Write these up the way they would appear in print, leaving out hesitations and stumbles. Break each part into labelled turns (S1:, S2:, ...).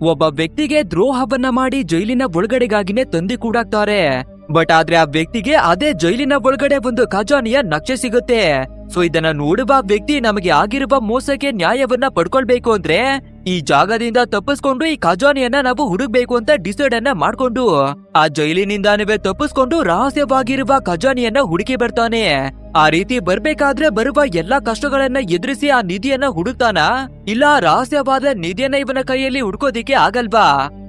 S1: ಒಬ್ಬ ವ್ಯಕ್ತಿಗೆ ದ್ರೋಹವನ್ನ ಮಾಡಿ ಜೈಲಿನ ಒಳಗಡೆಗಾಗಿನೇ ತಂದು ಕೂಡಾಕ್ತಾರೆ. ಬಟ್ ಆದ್ರೆ ಆ ವ್ಯಕ್ತಿಗೆ ಅದೇ ಜೈಲಿನ ಒಳಗಡೆ ಒಂದು ಖಜಾನೆಯ ನಕ್ಷೆ ಸಿಗುತ್ತೆ. ಸೊ ಇದನ್ನ ನೋಡುವ ವ್ಯಕ್ತಿ ನಮಗೆ ಆಗಿರುವ ಮೋಸಕ್ಕೆ ನ್ಯಾಯವನ್ನ ಪಡ್ಕೊಳ್ಬೇಕು ಅಂದ್ರೆ ಈ ಜಾಗದಿಂದ ತಪ್ಪಿಸ್ಕೊಂಡು ಈ ಖಜಾನೆಯನ್ನ ನಾವು ಹುಡುಕ್ಬೇಕು ಅಂತ ಡಿಸೈಡ್ ಅನ್ನ ಮಾಡ್ಕೊಂಡು ಆ ಜೈಲಿನಿಂದಾನೇ ತಪ್ಪಿಸ್ಕೊಂಡು ರಹಸ್ಯವಾಗಿರುವ ಖಜಾನೆಯನ್ನ ಹುಡುಕಿ ಬರ್ತಾನೆ. ಆ ರೀತಿ ಬರ್ಬೇಕಾದ್ರೆ ಬರುವ ಎಲ್ಲಾ ಕಷ್ಟಗಳನ್ನ ಎದುರಿಸಿ ಆ ನಿಧಿಯನ್ನ ಹುಡುಕ್ತಾನ, ಇಲ್ಲ ರಹಸ್ಯವಾದ ನಿಧಿಯನ್ನ ಇವನ ಕೈಯಲ್ಲಿ ಹುಡ್ಕೋದಿಕ್ಕೆ ಆಗಲ್ವಾ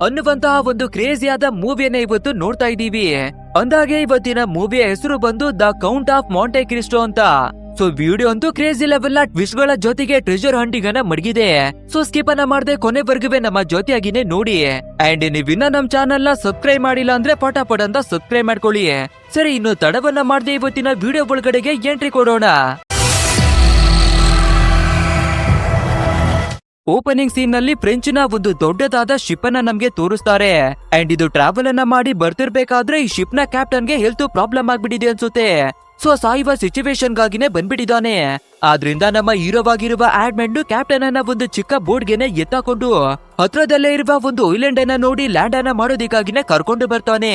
S1: ಅನ್ನುವಂತಹ ಒಂದು ಕ್ರೇಜಿಯಾದ ಮೂವಿಯನ್ನ ಇವತ್ತು ನೋಡ್ತಾ ಇದೀವಿ. ಅಂದಾಗೆ ಇವತ್ತಿನ ಮೂವಿಯ ಹೆಸರು ಬಂದು ದ ಕೌಂಟ್ ಆಫ್ ಮಾಂಟೆ ಕ್ರಿಸ್ಟೋ ಅಂತ. ಸೊ ವಿಡಿಯೋ ಅಂತೂ ಕ್ರೇಜಿ ಲೆವೆಲ್ ನ ಟ್ವಿಸ್ಟ್ ಗಳ ಜೊತೆಗೆ ಟ್ರೆಜರ್ ಹಂಟಿಂಗ್ ಮಡಗಿದೆ. ಸೊ ಸ್ಕಿಪ್ ಅನ್ನ ಮಾಡದೆ ಕೊನೆವರೆಗೂ ನಮ್ಮ ಜೊತೆಯಾಗಿನೇ ನೋಡಿ. ಅಂಡ್ ನೀವಿನ್ನ ನಮ್ ಚಾನೆಲ್ ನ ಸಬ್ಸ್ಕ್ರೈಬ್ ಮಾಡಿಲ್ಲ ಅಂದ್ರೆ ಪಟಾಪಟ್ ಅಂತ ಸಬ್ಸ್ಕ್ರೈಬ್ ಮಾಡ್ಕೊಳ್ಳಿ. ಸರಿ, ಇನ್ನು ತಡವನ್ನ ಮಾಡದೆ ಇವತ್ತಿನ ವಿಡಿಯೋ ಒಳಗಡೆಗೆ ಎಂಟ್ರಿ ಕೊಡೋಣ. ಓಪನಿಂಗ್ ಸೀನ್ ನಲ್ಲಿ ಫ್ರೆಂಚ್ ನ ಒಂದು ದೊಡ್ಡದಾದ ಶಿಪ್ ಅನ್ನ ನಮ್ಗೆ ತೋರಿಸ್ತಾರೆ. ಅಂಡ್ ಇದು ಟ್ರಾವೆಲ್ ಅನ್ನ ಮಾಡಿ ಬರ್ತಿರ್ಬೇಕಾದ್ರೆ ಈ ಶಿಪ್ ನ ಕ್ಯಾಪ್ಟನ್ ಗೆ ಹೆಲ್ತ್ ಪ್ರಾಬ್ಲಮ್ ಆಗ್ಬಿಟ್ಟಿದೆ ಅನ್ಸುತ್ತೆ. ಸೊ ಸಾಯುವ ಸಿಚುವೇಶನ್ ಗಾಗಿನೇ ಬಂದ್ಬಿಟ್ಟಿದ್ದಾನೆ. ಆದ್ರಿಂದ ನಮ್ಮ ಹೀರೋವಾಗಿರುವ ಆಡ್ಮೆಂಡ್ ಕ್ಯಾಪ್ಟನ್ ಅನ್ನ ಒಂದು ಚಿಕ್ಕ ಬೋಟ್ ಗೆನೆ ಎತ್ತಾಕೊಂಡು ಹತ್ರದಲ್ಲೇ ಇರುವ ಒಂದು ಐಲ್ಯಾಂಡ್ ಅನ್ನ ನೋಡಿ ಲ್ಯಾಂಡ್ ಅನ್ನ ಮಾಡೋದಕ್ಕಾಗಿನೇ ಕರ್ಕೊಂಡು ಬರ್ತಾನೆ.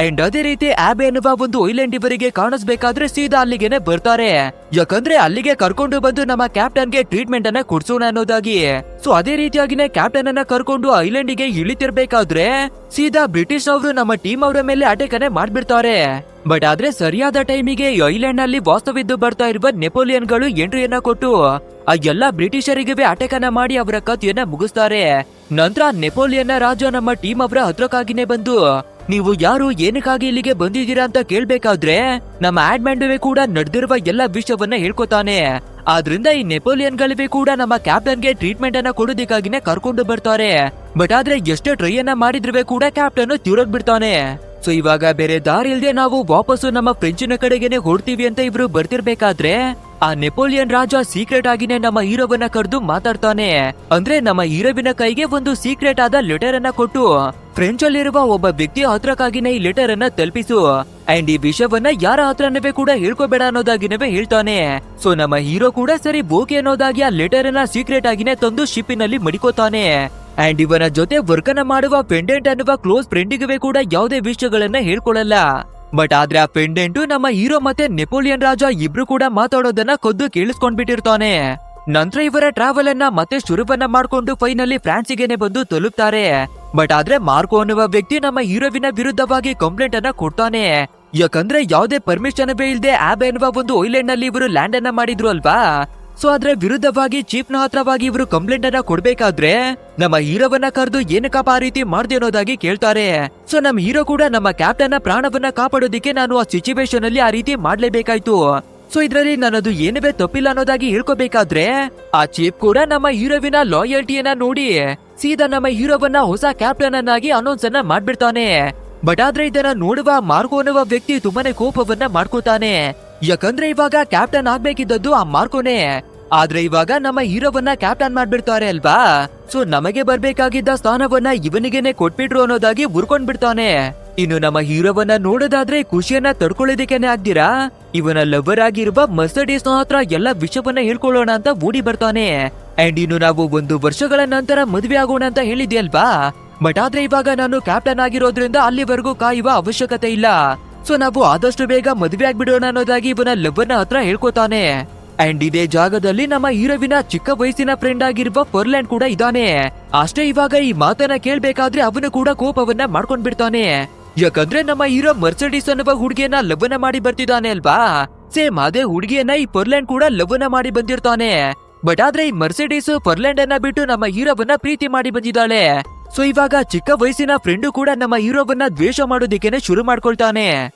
S1: ಅಂಡ್ ಅದೇ ರೀತಿ ಆಬೆ ಅನ್ನುವ ಒಂದು ಐಲ್ಯಾಂಡ್ ಇವರಿಗೆ ಕಾಣಿಸ್ಬೇಕಾದ್ರೆ ಸೀದಾ ಅಲ್ಲಿಗೆನೆ ಬರ್ತಾರೆ. ಯಾಕಂದ್ರೆ ಅಲ್ಲಿಗೆ ಕರ್ಕೊಂಡು ಬಂದು ನಮ್ಮ ಕ್ಯಾಪ್ಟನ್ ಗೆ ಟ್ರೀಟ್ಮೆಂಟ್ ಅನ್ನ ಕೊಡ್ಸೋಣ ಅನ್ನೋದಾಗಿ. ಸೊ ಅದೇ ರೀತಿಯಾಗಿನೇ ಕ್ಯಾಪ್ಟನ್ ಅನ್ನ ಕರ್ಕೊಂಡು ಐಲ್ಯಾಂಡ್ ಗೆ ಇಳಿತಿರ್ಬೇಕಾದ್ರೆ ಸೀದಾ ಬ್ರಿಟಿಷ್ ಅವರು ನಮ್ಮ ಟೀಮ್ ಅವರ ಮೇಲೆ ಅಟ್ಯಾಕ್ ಅನ್ನೇ ಮಾಡ್ಬಿಡ್ತಾರೆ. ಬಟ್ ಆದ್ರೆ ಸರಿಯಾದ ಟೈಮಿಗೆ ಐಲ್ಯಾಂಡ್ ನಲ್ಲಿ ವಾಸ್ತವಿದ್ದು ಬರ್ತಾ ಇರುವ ನೆಪೋಲಿಯನ್ ಗಳು ಎಂಟ್ರಿಯನ್ನ ಕೊಟ್ಟು ಆ ಎಲ್ಲಾ ಬ್ರಿಟಿಷರಿಗೆ ಅಟ್ಯಾಕ್ ಅನ್ನ ಮಾಡಿ ಅವರ ಕಥೆಯನ್ನ ಮುಗಿಸ್ತಾರೆ. ನಂತರ ನೆಪೋಲಿಯನ್ ರಾಜ ನಮ್ಮ ಟೀಮ್ ಅವರ ಹತ್ರಕ್ಕಾಗಿನೇ ಬಂದು ನೀವು ಯಾರು ಏನಕ್ಕಾಗಿ ಇಲ್ಲಿಗೆ ಬಂದಿದ್ದೀರಾ ಅಂತ ಕೇಳ್ಬೇಕಾದ್ರೆ ನಮ್ಮ ಆಡ್ಮ್ಯಾಂಡುವೆ ಕೂಡ ನಡೆದಿರುವ ಎಲ್ಲಾ ವಿಷಯವನ್ನ ಹೇಳ್ಕೊತಾನೆ. ಆದ್ರಿಂದ ಈ ನೆಪೋಲಿಯನ್ ಗಳಿವೆ ಕೂಡ ನಮ್ಮ ಕ್ಯಾಪ್ಟನ್ ಗೆ ಟ್ರೀಟ್ಮೆಂಟ್ ಅನ್ನ ಕೊಡೋದಕ್ಕಾಗಿನೇ ಕರ್ಕೊಂಡು ಬರ್ತಾರೆ. ಬಟ್ ಆದ್ರೆ ಎಷ್ಟೇ ಟ್ರೈ ಅನ್ನ ಮಾಡಿದ್ರೂ ಕೂಡ ಕ್ಯಾಪ್ಟನ್ ತಿರುಗ್ ಬಿಡ್ತಾನೆ. ಸೊ ಇವಾಗ ಬೇರೆ ದಾರಿ ಇಲ್ದೆ ನಾವು ವಾಪಸ್ಸು ನಮ್ಮ ಫ್ರೆಂಚಿನ ಕಡೆಗೇನೆ ಹೊಡ್ತೀವಿ ಅಂತ ಇಬ್ರು ಬರ್ತಿರ್ಬೇಕಾದ್ರೆ ಆ ನೆಪೋಲಿಯನ್ ರಾಜ ಸೀಕ್ರೆಟ್ ಆಗಿನೇ ನಮ್ಮ ಹೀರೋವನ್ನ ಕರೆದು ಮಾತಾಡ್ತಾನೆ. ಅಂದ್ರೆ ನಮ್ಮ ಹೀರೋವಿನ ಕೈಗೆ ಒಂದು ಸೀಕ್ರೆಟ್ ಆದ ಲೆಟರ್ ಅನ್ನ ಕೊಟ್ಟು ಫ್ರೆಂಚ್ ಅಲ್ಲಿರುವ ಒಬ್ಬ ವ್ಯಕ್ತಿಯ ಹತ್ರಕ್ಕಾಗಿನೇ ಈ ಲೆಟರ್ ಅನ್ನ ತಲುಪಿಸು. ಅಂಡ್ ಈ ವಿಷಯವನ್ನ ಯಾರ ಹತ್ರನವೇ ಕೂಡ ಹೇಳ್ಕೋಬೇಡ ಅನ್ನೋದಾಗಿನವೇ ಹೇಳ್ತಾನೆ. ಸೊ ನಮ್ಮ ಹೀರೋ ಕೂಡ ಸರಿ ಬೋಕೆ ಅನ್ನೋದಾಗಿ ಆ ಲೆಟರ್ ಅನ್ನ ಸೀಕ್ರೆಟ್ ಆಗಿನೇ ತಂದು ಶಿಪ್ಪಿನಲ್ಲಿ ಮಡಿಕೋತಾನೆ. ಅಂಡ್ ಇವನ ಜೊತೆ ವರ್ಕನ ಮಾಡುವ ಪೆಂಡೆಂಟ್ ಅನ್ನುವ ಕ್ಲೋಸ್ ಫ್ರೆಂಡಿಗೆ ಕೂಡ ಯಾವುದೇ ವಿಷಯಗಳನ್ನ ಹೇಳ್ಕೊಳಲ್ಲ. ಬಟ್ ಆದ್ರೆ ಆ ಪೆಂಡೆಂಟ್ ನಮ್ಮ ಹೀರೋ ಮತ್ತೆ ನೆಪೋಲಿಯನ್ ರಾಜ ಇಬ್ರು ಕೂಡ ಮಾತಾಡೋದನ್ನ ಕದ್ದು ಕೇಳಿಸ್ಕೊಂಡ್ಬಿಟ್ಟಿರ್ತಾನೆ. ನಂತರ ಇವರ ಟ್ರಾವೆಲ್ ಅನ್ನ ಮತ್ತೆ ಶುರುವನ್ನ ಮಾಡ್ಕೊಂಡು ಫೈನಲಿ ಫ್ರಾನ್ಸಿಗೆನೆ ಬಂದು ತಲುಪ್ತಾರೆ. ಬಟ್ ಆದ್ರೆ ಮಾರ್ಕೋ ಅನ್ನುವ ವ್ಯಕ್ತಿ ನಮ್ಮ ಹೀರೋವಿನ ವಿರುದ್ಧವಾಗಿ ಕಂಪ್ಲೇಂಟ್ ಅನ್ನ ಕೊಡ್ತಾನೆ. ಯಾಕಂದ್ರೆ ಯಾವುದೇ ಪರ್ಮಿಷನ್ ಇಲ್ಲದೆ ಆಬೆ ಎನ್ನುವ ಒಂದು ಐಲ್ಯಾಂಡ್ ನಲ್ಲಿ ಇವರು ಲ್ಯಾಂಡ್ ಅನ್ನ ಮಾಡಿದ್ರು ಅಲ್ವಾ. ಸೊ ಅದ್ರ ವಿರುದ್ಧವಾಗಿ ಚೀಫ್ ನ ಹತ್ರವಾಗಿ ಇವರು ಕಂಪ್ಲೇಂಟ್ ಅನ್ನ ಕೊಡ್ಬೇಕಾದ್ರೆ ನಮ್ಮ ಹೀರೋವನ್ನ ಕರೆದು ಏನಕ್ಕಪ್ಪ ಆ ರೀತಿ ಮಾಡ್ದೆ ಅನ್ನೋದಾಗಿ ಕೇಳ್ತಾರೆ. ಸೊ ನಮ್ಮ ಹೀರೋ ಕೂಡ ನಮ್ಮ ಕ್ಯಾಪ್ಟನ್ ಪ್ರಾಣವನ್ನ ಕಾಪಾಡೋದಿಕ್ಕೆ ನಾನು ಆ ಸಿಚುವೇಶನ್ ಅಲ್ಲಿ ಆ ರೀತಿ ಮಾಡ್ಲೇಬೇಕಾಯ್ತು. ಸೊ ಇದ್ರಲ್ಲಿ ನನ್ನದು ಏನವೇ ತಪ್ಪಿಲ್ಲ ಅನ್ನೋದಾಗಿ ಹೇಳ್ಕೋಬೇಕಾದ್ರೆ ಆ ಚೀಫ್ ಕೂಡ ನಮ್ಮ ಹೀರೋವಿನ ಲಾಯಲ್ಟಿಯನ್ನ ನೋಡಿ ಸೀದಾ ನಮ್ಮ ಹೀರೋವನ್ನ ಹೊಸ ಕ್ಯಾಪ್ಟನ್ ಅನ್ನಾಗಿ ಅನೌನ್ಸ್ ಅನ್ನ ಮಾಡ್ಬಿಡ್ತಾನೆ. ಬಟ್ ಆದ್ರೆ ಇದನ್ನ ನೋಡುವ ಮಾರ್ಕೋ ಅನ್ನುವ ವ್ಯಕ್ತಿ ತುಂಬಾನೇ ಕೋಪವನ್ನ ಮಾಡ್ಕೋತಾನೆ. ಯಾಕಂದ್ರೆ ಇವಾಗ ಕ್ಯಾಪ್ಟನ್ ಆಗ್ಬೇಕಿದ್ದದ್ದು ಆ ಮಾರ್ಕೋನೆ, ಆದ್ರೆ ಇವಾಗ ನಮ್ಮ ಹೀರೋವನ್ನ ಕ್ಯಾಪ್ಟನ್ ಮಾಡ್ಬಿಡ್ತಾರೆ ಅಲ್ವಾ. ಸೊ ನಮಗೆ ಬರ್ಬೇಕಾಗಿದ್ದ ಸ್ಥಾನವನ್ನ ಇವನಿಗೆನೆ ಕೊಟ್ಬಿಟ್ರು ಅನ್ನೋದಾಗಿ ಉರ್ಕೊಂಡ್ ಬಿಡ್ತಾನೆ. ಇನ್ನು ನಮ್ಮ ಹೀರೋವನ್ನ ನೋಡೋದಾದ್ರೆ ಖುಷಿಯನ್ನ ತಡ್ಕೊಳ್ಳೋದಿಕ್ಕೇನೆ ಆಗ್ದಿರಾ ಇವನ ಲವರ್ ಆಗಿರುವ ಮರ್ಸಿಡೀಸ್ ಹತ್ರ ಎಲ್ಲ ವಿಷಯವನ್ನ ಹೇಳ್ಕೊಳ್ಳೋಣ ಅಂತ ಓಡಿ ಬರ್ತಾನೆ. ಅಂಡ್ ಇನ್ನು ನಾವು 1 ವರ್ಷಗಳ ನಂತರ ಮದುವೆ ಆಗೋಣ ಅಂತ ಹೇಳಿದ್ದೆ ಅಲ್ವಾ. ಬಟ್ ಆದ್ರೆ ಇವಾಗ ನಾನು ಕ್ಯಾಪ್ಟನ್ ಆಗಿರೋದ್ರಿಂದ ಅಲ್ಲಿವರೆಗೂ ಕಾಯುವ ಅವಶ್ಯಕತೆ ಇಲ್ಲ. ಸೊ ನಾವು ಆದಷ್ಟು ಬೇಗ ಮದುವೆ ಆಗ್ಬಿಡೋಣ ಅನ್ನೋದಾಗಿ ಇವನ ಲವ್ವರ್ನ ಹತ್ರ ಹೇಳ್ಕೊತಾನೆ. ಅಂಡ್ ಇದೇ ಜಾಗದಲ್ಲಿ ನಮ್ಮ ಹೀರೋವಿನ ಚಿಕ್ಕ ವಯಸ್ಸಿನ ಫ್ರೆಂಡ್ ಆಗಿರುವ ಫರ್ಲ್ಯಾಂಡ್ ಕೂಡ ಇದ್ದಾನೆ. ಅಷ್ಟೇ ಇವಾಗ ಈ ಮಾತನ್ನ ಕೇಳ್ಬೇಕಾದ್ರೆ ಅವನು ಕೂಡ ಕೋಪವನ್ನ ಮಾಡ್ಕೊಂಡ್ ಬಿಡ್ತಾನೆ. ಯಾಕಂದ್ರೆ ನಮ್ಮ ಹೀರೋ ಮರ್ಸಿಡೀಸ್ ಅನ್ನುವ ಹುಡುಗಿಯನ್ನ ಲವ್ವನ್ನ ಮಾಡಿ ಬರ್ತಿದ್ದಾನೆ ಅಲ್ವಾ. ಸೇಮ್ ಅದೇ ಹುಡುಗಿಯನ್ನ ಈ ಫರ್ಲ್ಯಾಂಡ್ ಕೂಡ ಲವ್ವನ್ನ ಮಾಡಿ ಬಂದಿರ್ತಾನೆ. ಬಟ್ ಆದ್ರೆ ಈ ಮರ್ಸಿಡೀಸ್ ಫರ್ಲ್ಯಾಂಡ್ ಅನ್ನ ಬಿಟ್ಟು ನಮ್ಮ ಹೀರೋವನ್ನ ಪ್ರೀತಿ ಮಾಡಿ ಬಂದಿದ್ದಾಳೆ. ಸೊ ಇವಾಗ ಚಿಕ್ಕ ವಯಸ್ಸಿನ ಫ್ರೆಂಡು ಕೂಡ ನಮ್ಮ ಹೀರೋವನ್ನ ದ್ವೇಷ ಮಾಡೋದಿಕ್ಕೇನೆ ಶುರು ಮಾಡ್ಕೊಳ್ತಾನೆ.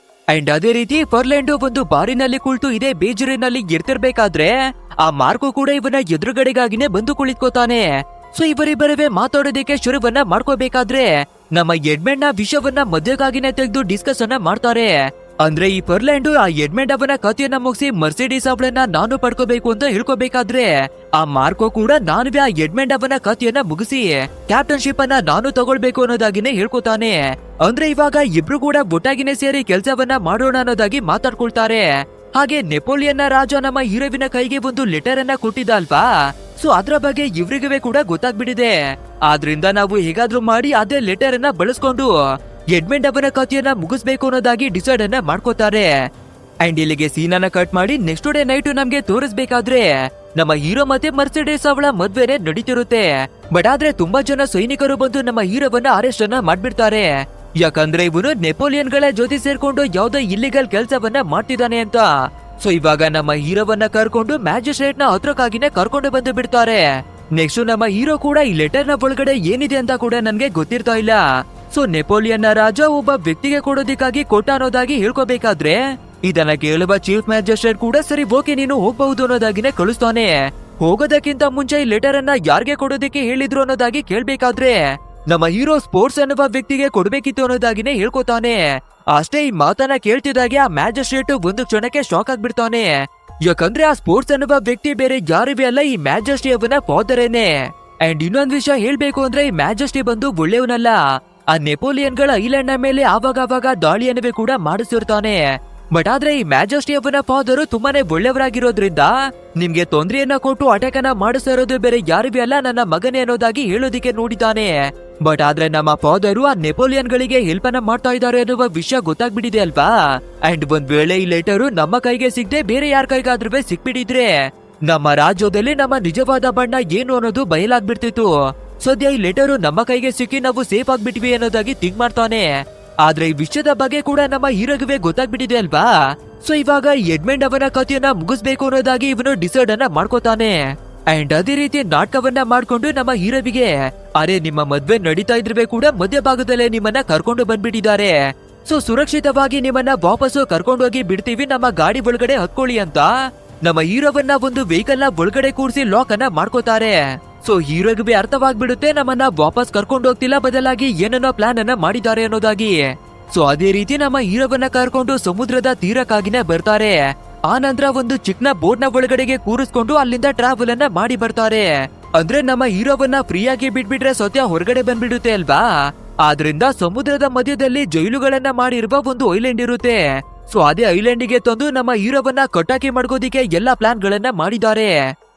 S1: ಅಂಡ್ ಅದೇ ರೀತಿ ಫರ್ಲ್ಯಾಂಡ್ ಒಂದು ಬಾರಿನಲ್ಲಿ ಕುಳಿತು ಇದೇ ಬೇಜೂರಿನಲ್ಲಿ ಇರ್ತಿರ್ಬೇಕಾದ್ರೆ ಆ ಮಾರ್ಕೋ ಕೂಡ ಇವನ ಎದುರುಗಡೆಗಾಗಿನೇ ಬಂದು ಕುಳಿತುಕೋತಾನೆ. ಸೊ ಇವರಿಬ್ಬರವೇ ಮಾತಾಡೋದಕ್ಕೆ ಶುರುವನ್ನ ಮಾಡ್ಕೋಬೇಕಾದ್ರೆ ನಮ್ಮ ಎಡ್ಮೆಂಡ್ ನ ವಿಷಯವನ್ನ ಮಧ್ಯಗಾಗಿನೇ ತೆಗೆದು ಡಿಸ್ಕಸ್ ಅನ್ನ ಮಾಡ್ತಾರೆ. ಅಂದ್ರೆ ಈ ಫರ್ಲ್ಯಾಂಡ್ ಆ ಎಡ್ಮೆಂಡ್ ಅವನ ಕಥೆಯನ್ನ ಮುಗಿಸಿ ಮರ್ಸಿಡೀಸ್ ಅವಳನ್ನ ನಾನು ಪಡ್ಕೋಬೇಕು ಅಂತ ಹೇಳ್ಕೋಬೇಕಾದ್ರೆ ಆ ಮಾರ್ಕೋ ಕೂಡ ನಾನುವೇ ಆ ಎಡ್ಮೆಂಡ್ ಅವನ ಕಥೆಯನ್ನ ಮುಗಿಸಿ ಕ್ಯಾಪ್ಟನ್ಶಿಪ್ ಅನ್ನ ನಾನು ತಗೊಳ್ಬೇಕು ಅನ್ನೋದಾಗಿನೇ ಹೇಳ್ಕೊತಾನೆ. ಅಂದ್ರೆ ಇವಾಗ ಇಬ್ರು ಕೂಡ ಒಟ್ಟಾಗಿನೇ ಸೇರಿ ಕೆಲ್ಸವನ್ನ ಮಾಡೋಣ ಅನ್ನೋದಾಗಿ ಮಾತಾಡ್ಕೊಳ್ತಾರೆ. ಹಾಗೆ ನೆಪೋಲಿಯನ್ ರಾಜ ನಮ್ಮ ಹೀರೋವಿನ ಕೈಗೆ ಒಂದು ಲೆಟರ್ ಅನ್ನ ಕೊಟ್ಟಿದ್ದ ಅಲ್ವಾ. ಸೊ ಅದ್ರ ಬಗ್ಗೆ ಇವ್ರಿಗೂ ಕೂಡ ಗೊತ್ತಾಗ್ಬಿಟ್ಟಿದೆ. ಆದ್ರಿಂದ ನಾವು ಹೇಗಾದ್ರೂ ಮಾಡಿ ಅದೇ ಲೆಟರ್ ಅನ್ನ ಬಳಸ್ಕೊಂಡು ಎಡ್ಮಂಡ್ ಅವನ ಕಥೆಯನ್ನ ಮುಗಿಸ್ಬೇಕು ಅನ್ನೋದಾಗಿ ಡಿಸೈಡ್ ಅನ್ನ ಮಾಡ್ಕೋತಾರೆ. ಅಂಡ್ ಇಲ್ಲಿಗೆ ಸೀನನ್ನ ಕಟ್ ಮಾಡಿ ನೆಕ್ಸ್ಟ್ ಡೇ ನೈಟ್ ನಮ್ಗೆ ತೋರಿಸ್ಬೇಕಾದ್ರೆ ನಮ್ಮ ಹೀರೋ ಮತ್ತೆ ಮರ್ಸಿಡೀಸ್ ಅವಳ ಮದ್ವೆನೆ ನಡೀತಿರುತ್ತೆ. ಬಟ್ ಆದ್ರೆ ತುಂಬಾ ಜನ ಸೈನಿಕರು ಬಂದು ನಮ್ಮ ಹೀರೋವನ್ನ ಅರೆಸ್ಟ್ ಅನ್ನ ಮಾಡ್ಬಿಡ್ತಾರೆ. ಯಾಕಂದ್ರೆ ಇವನು ನೆಪೋಲಿಯನ್ ಗಳ ಜೊತೆ ಸೇರ್ಕೊಂಡು ಯಾವ್ದೋ ಇಲ್ಲಿಗಲ್ ಕೆಲ್ಸವನ್ನ ಮಾಡ್ತಿದ್ದಾನೆ ಅಂತ. ಸೊ ಇವಾಗ ನಮ್ಮ ಹೀರೋವನ್ನ ಕರ್ಕೊಂಡು ಮ್ಯಾಜಿಸ್ಟ್ರೇಟ್ ನ ಹತ್ರಕ್ಕಾಗಿನೇ ಕರ್ಕೊಂಡು ಬಂದು ಬಿಡ್ತಾರೆ. ನೆಕ್ಸ್ಟ್ ನಮ್ಮ ಹೀರೋ ಕೂಡ ಈ ಲೆಟರ್ ನ ಒಳಗಡೆ ಏನಿದೆ ಅಂತ ಕೂಡ ನನ್ಗೆ ಗೊತ್ತಿರ್ತಾ ಇಲ್ಲ. ಸೊ ನೆಪೋಲಿಯನ್ ನ ರಾಜ ಒಬ್ಬ ವ್ಯಕ್ತಿಗೆ ಕೊಡೋದಿಕ್ಕಾಗಿ ಕೊಟ್ಟ ಅನ್ನೋದಾಗಿ ಹೇಳ್ಕೋಬೇಕಾದ್ರೆ ಇದನ್ನ ಕೇಳುವ ಚೀಫ್ ಮ್ಯಾಜಿಸ್ಟ್ರೇಟ್ ಕೂಡ ಸರಿ ಓಕೆ ನೀನು ಹೋಗ್ಬಹುದು ಅನ್ನೋದಾಗಿನೇ ಕಳಿಸ್ತಾನೆ. ಹೋಗೋದಕ್ಕಿಂತ ಮುಂಚೆ ಈ ಲೆಟರ್ ಅನ್ನ ಯಾರಿಗೆ ಕೊಡೋದಕ್ಕೆ ಹೇಳಿದ್ರು ಅನ್ನೋದಾಗಿ ಕೇಳ್ಬೇಕಾದ್ರೆ ನಮ್ಮ ಹೀರೋ ಸ್ಪೋರ್ಟ್ಸ್ ಅನ್ನುವ ವ್ಯಕ್ತಿಗೆ ಕೊಡ್ಬೇಕಿತ್ತು ಅನ್ನೋದಾಗಿನೇ ಹೇಳ್ಕೊತಾನೆ. ಅಷ್ಟೇ ಈ ಮಾತನ್ನ ಕೇಳ್ತಿದ್ದಾಗೆ ಆ ಮ್ಯಾಜಿಸ್ಟ್ರೇಟ್ ಒಂದು ಕ್ಷಣಕ್ಕೆ ಶಾಕ್ ಆಗ್ಬಿಡ್ತಾನೆ. ಯಾಕಂದ್ರೆ ಆ ಸ್ಪೋರ್ಟ್ಸ್ ಅನ್ನುವ ವ್ಯಕ್ತಿ ಬೇರೆ ಯಾರಿವೆ ಅಲ್ಲ, ಈ ಮ್ಯಾಜೆಸ್ಟಿ ಅವನ ಫಾದರೇನೆ. ಅಂಡ್ ಇನ್ನೊಂದ್ ವಿಷಯ ಹೇಳ್ಬೇಕು ಅಂದ್ರೆ ಈ ಮ್ಯಾಜೆಸ್ಟಿ ಬಂದು ಒಳ್ಳೆಯವನಲ್ಲ. ಆ ನೆಪೋಲಿಯನ್ ಗಳ ಐಲ್ಯಾಂಡ್ ನ ಮೇಲೆ ಆವಾಗ ದಾಳಿಯನ್ನೇ ಕೂಡ ಮಾಡಿಸಿರ್ತಾನೆ. ಬಟ್ ಆದ್ರೆ ಈ ಮ್ಯಾಜೆಸ್ಟಿ ಅವನ ಫಾದರು ತುಂಬಾನೇ ಒಳ್ಳೆಯವರಾಗಿರೋದ್ರಿಂದ ನಿಮ್ಗೆ ತೊಂದರೆಯನ್ನ ಕೊಟ್ಟು ಅಟ್ಯಾಕ್ ಅನ್ನ ಮಾಡಿಸ್ತಾ ಇರೋದು ಬೇರೆ ಯಾರಿವೆ ಅಲ್ಲ ನನ್ನ ಮಗನೇ ಅನ್ನೋದಾಗಿ ಹೇಳೋದಿಕ್ಕೆ ನೋಡಿದ್ದಾನೆ. ಬಟ್ ಆದ್ರೆ ನಮ್ಮ ಫಾದರು ಆ ನೆಪೋಲಿಯನ್ ಗಳಿಗೆ ಹೆಲ್ಪ್ ಅನ್ನ ಮಾಡ್ತಾ ಇದ್ದಾರೆ ಅನ್ನುವ ವಿಷಯ ಗೊತ್ತಾಗ್ಬಿಟ್ಟಿದೆ ಅಲ್ವಾ. ಅಂಡ್ ಒಂದ್ ವೇಳೆ ಈ ಲೆಟರು ನಮ್ಮ ಕೈಗೆ ಸಿಗದೆ ಬೇರೆ ಯಾರ ಕೈಗಾದ್ರೂ ಸಿಕ್ಬಿಟ್ಟಿದ್ರೆ ನಮ್ಮ ರಾಜ್ಯದಲ್ಲಿ ನಮ್ಮ ನಿಜವಾದ ಬಣ್ಣ ಏನು ಅನ್ನೋದು ಬಯಲಾಗ್ಬಿಡ್ತಿತ್ತು. ಸದ್ಯ ಈ ಲೆಟರು ನಮ್ಮ ಕೈಗೆ ಸಿಕ್ಕಿ ನಾವು ಸೇಫ್ ಆಗ್ಬಿಟ್ವಿ ಅನ್ನೋದಾಗಿ ಥಿಂಕ್ ಮಾಡ್ತಾನೆ. ಆದ್ರೆ ಈ ವಿಷಯದ ಬಗ್ಗೆ ಕೂಡ ನಮ್ಮ ಹೀರೋಗೆ ಗೊತ್ತಾಗ್ಬಿಟ್ಟಿದೆ ಅಲ್ವಾ. ಸೊ ಇವಾಗ ಎಡ್ಮಂಡ್ ಅವನ ಕಥೆಯನ್ನ ಮುಗಿಸ್ಬೇಕು ಅನ್ನೋದಾಗಿ ಇವನು ಡಿಸೈಡ್ ಅನ್ನ ಮಾಡ್ಕೋತಾನೆ. ಅಂಡ್ ಅದೇ ರೀತಿ ನಾಟಕವನ್ನ ಮಾಡ್ಕೊಂಡು ನಮ್ಮ ಹೀರೋವಿಗೆ ಅರೆ ನಿಮ್ಮ ಮದ್ವೆ ನಡೀತಾ ಇದ್ರೆ ಕೂಡ ಮಧ್ಯಭಾಗದಲ್ಲೇ ನಿಮ್ಮನ್ನ ಕರ್ಕೊಂಡು ಬಂದ್ಬಿಟ್ಟಿದ್ದಾರೆ. ಸೊ ಸುರಕ್ಷಿತವಾಗಿ ನಿಮ್ಮನ್ನ ವಾಪಸ್ಸು ಕರ್ಕೊಂಡೋಗಿ ಬಿಡ್ತೀವಿ, ನಮ್ಮ ಗಾಡಿ ಒಳಗಡೆ ಹತ್ಕೊಳ್ಳಿ ಅಂತ ನಮ್ಮ ಹೀರೋವನ್ನ ಒಂದು ವೆಹಿಕಲ್ ನ ಒಳಗಡೆ ಕೂರಿಸಿ ಲಾಕ್ ಅನ್ನ ಮಾಡ್ಕೋತಾರೆ. ಸೊ ಹೀರೋಗೆ ಅರ್ಥವಾಗ್ಬಿಡುತ್ತೆ ನಮ್ಮನ್ನ ವಾಪಸ್ ಕರ್ಕೊಂಡು ಹೋಗ್ತಿಲ್ಲ, ಬದಲಾಗಿ ಏನನ್ನೋ ಪ್ಲಾನ್ ಅನ್ನ ಮಾಡಿದ್ದಾರೆ ಅನ್ನೋದಾಗಿ. ಸೊ ಅದೇ ರೀತಿ ನಮ್ಮ ಹೀರೋವನ್ನ ಕರ್ಕೊಂಡು ಸಮುದ್ರದ ತೀರಕ್ಕಾಗಿನೇ ಬರ್ತಾರೆ. ಆ ನಂತರ ಒಂದು ಚಿಕ್ಕ ಬೋಟ್ ನ ಒಳಗಡೆಗೆ ಕೂರಿಸ್ಕೊಂಡು ಅಲ್ಲಿಂದ ಟ್ರಾವೆಲ್ ಅನ್ನ ಮಾಡಿ ಬರ್ತಾರೆ. ಅಂದ್ರೆ ನಮ್ಮ ಹೀರೋವನ್ನ ಫ್ರೀಯಾಗಿ ಬಿಟ್ಬಿಟ್ರೆ ಸತ್ಯ ಹೊರಗಡೆ ಬಂದ್ಬಿಡುತ್ತೆ ಅಲ್ವಾ. ಆದ್ರಿಂದ ಸಮುದ್ರದ ಮಧ್ಯದಲ್ಲಿ ಜೈಲುಗಳನ್ನ ಮಾಡಿರುವ ಒಂದು ಐಲ್ಯಾಂಡ್ ಇರುತ್ತೆ. ಸೊ ಅದೇ ಐಲ್ಯಾಂಡ್ ಗೆ ತಂದು ನಮ್ಮ ಹೀರೋವನ್ನ ಕಟ್ಟಾಕಿ ಮಾಡ್ಕೋದಿಕ್ಕೆ ಎಲ್ಲಾ ಪ್ಲಾನ್ ಗಳನ್ನ ಮಾಡಿದ್ದಾರೆ.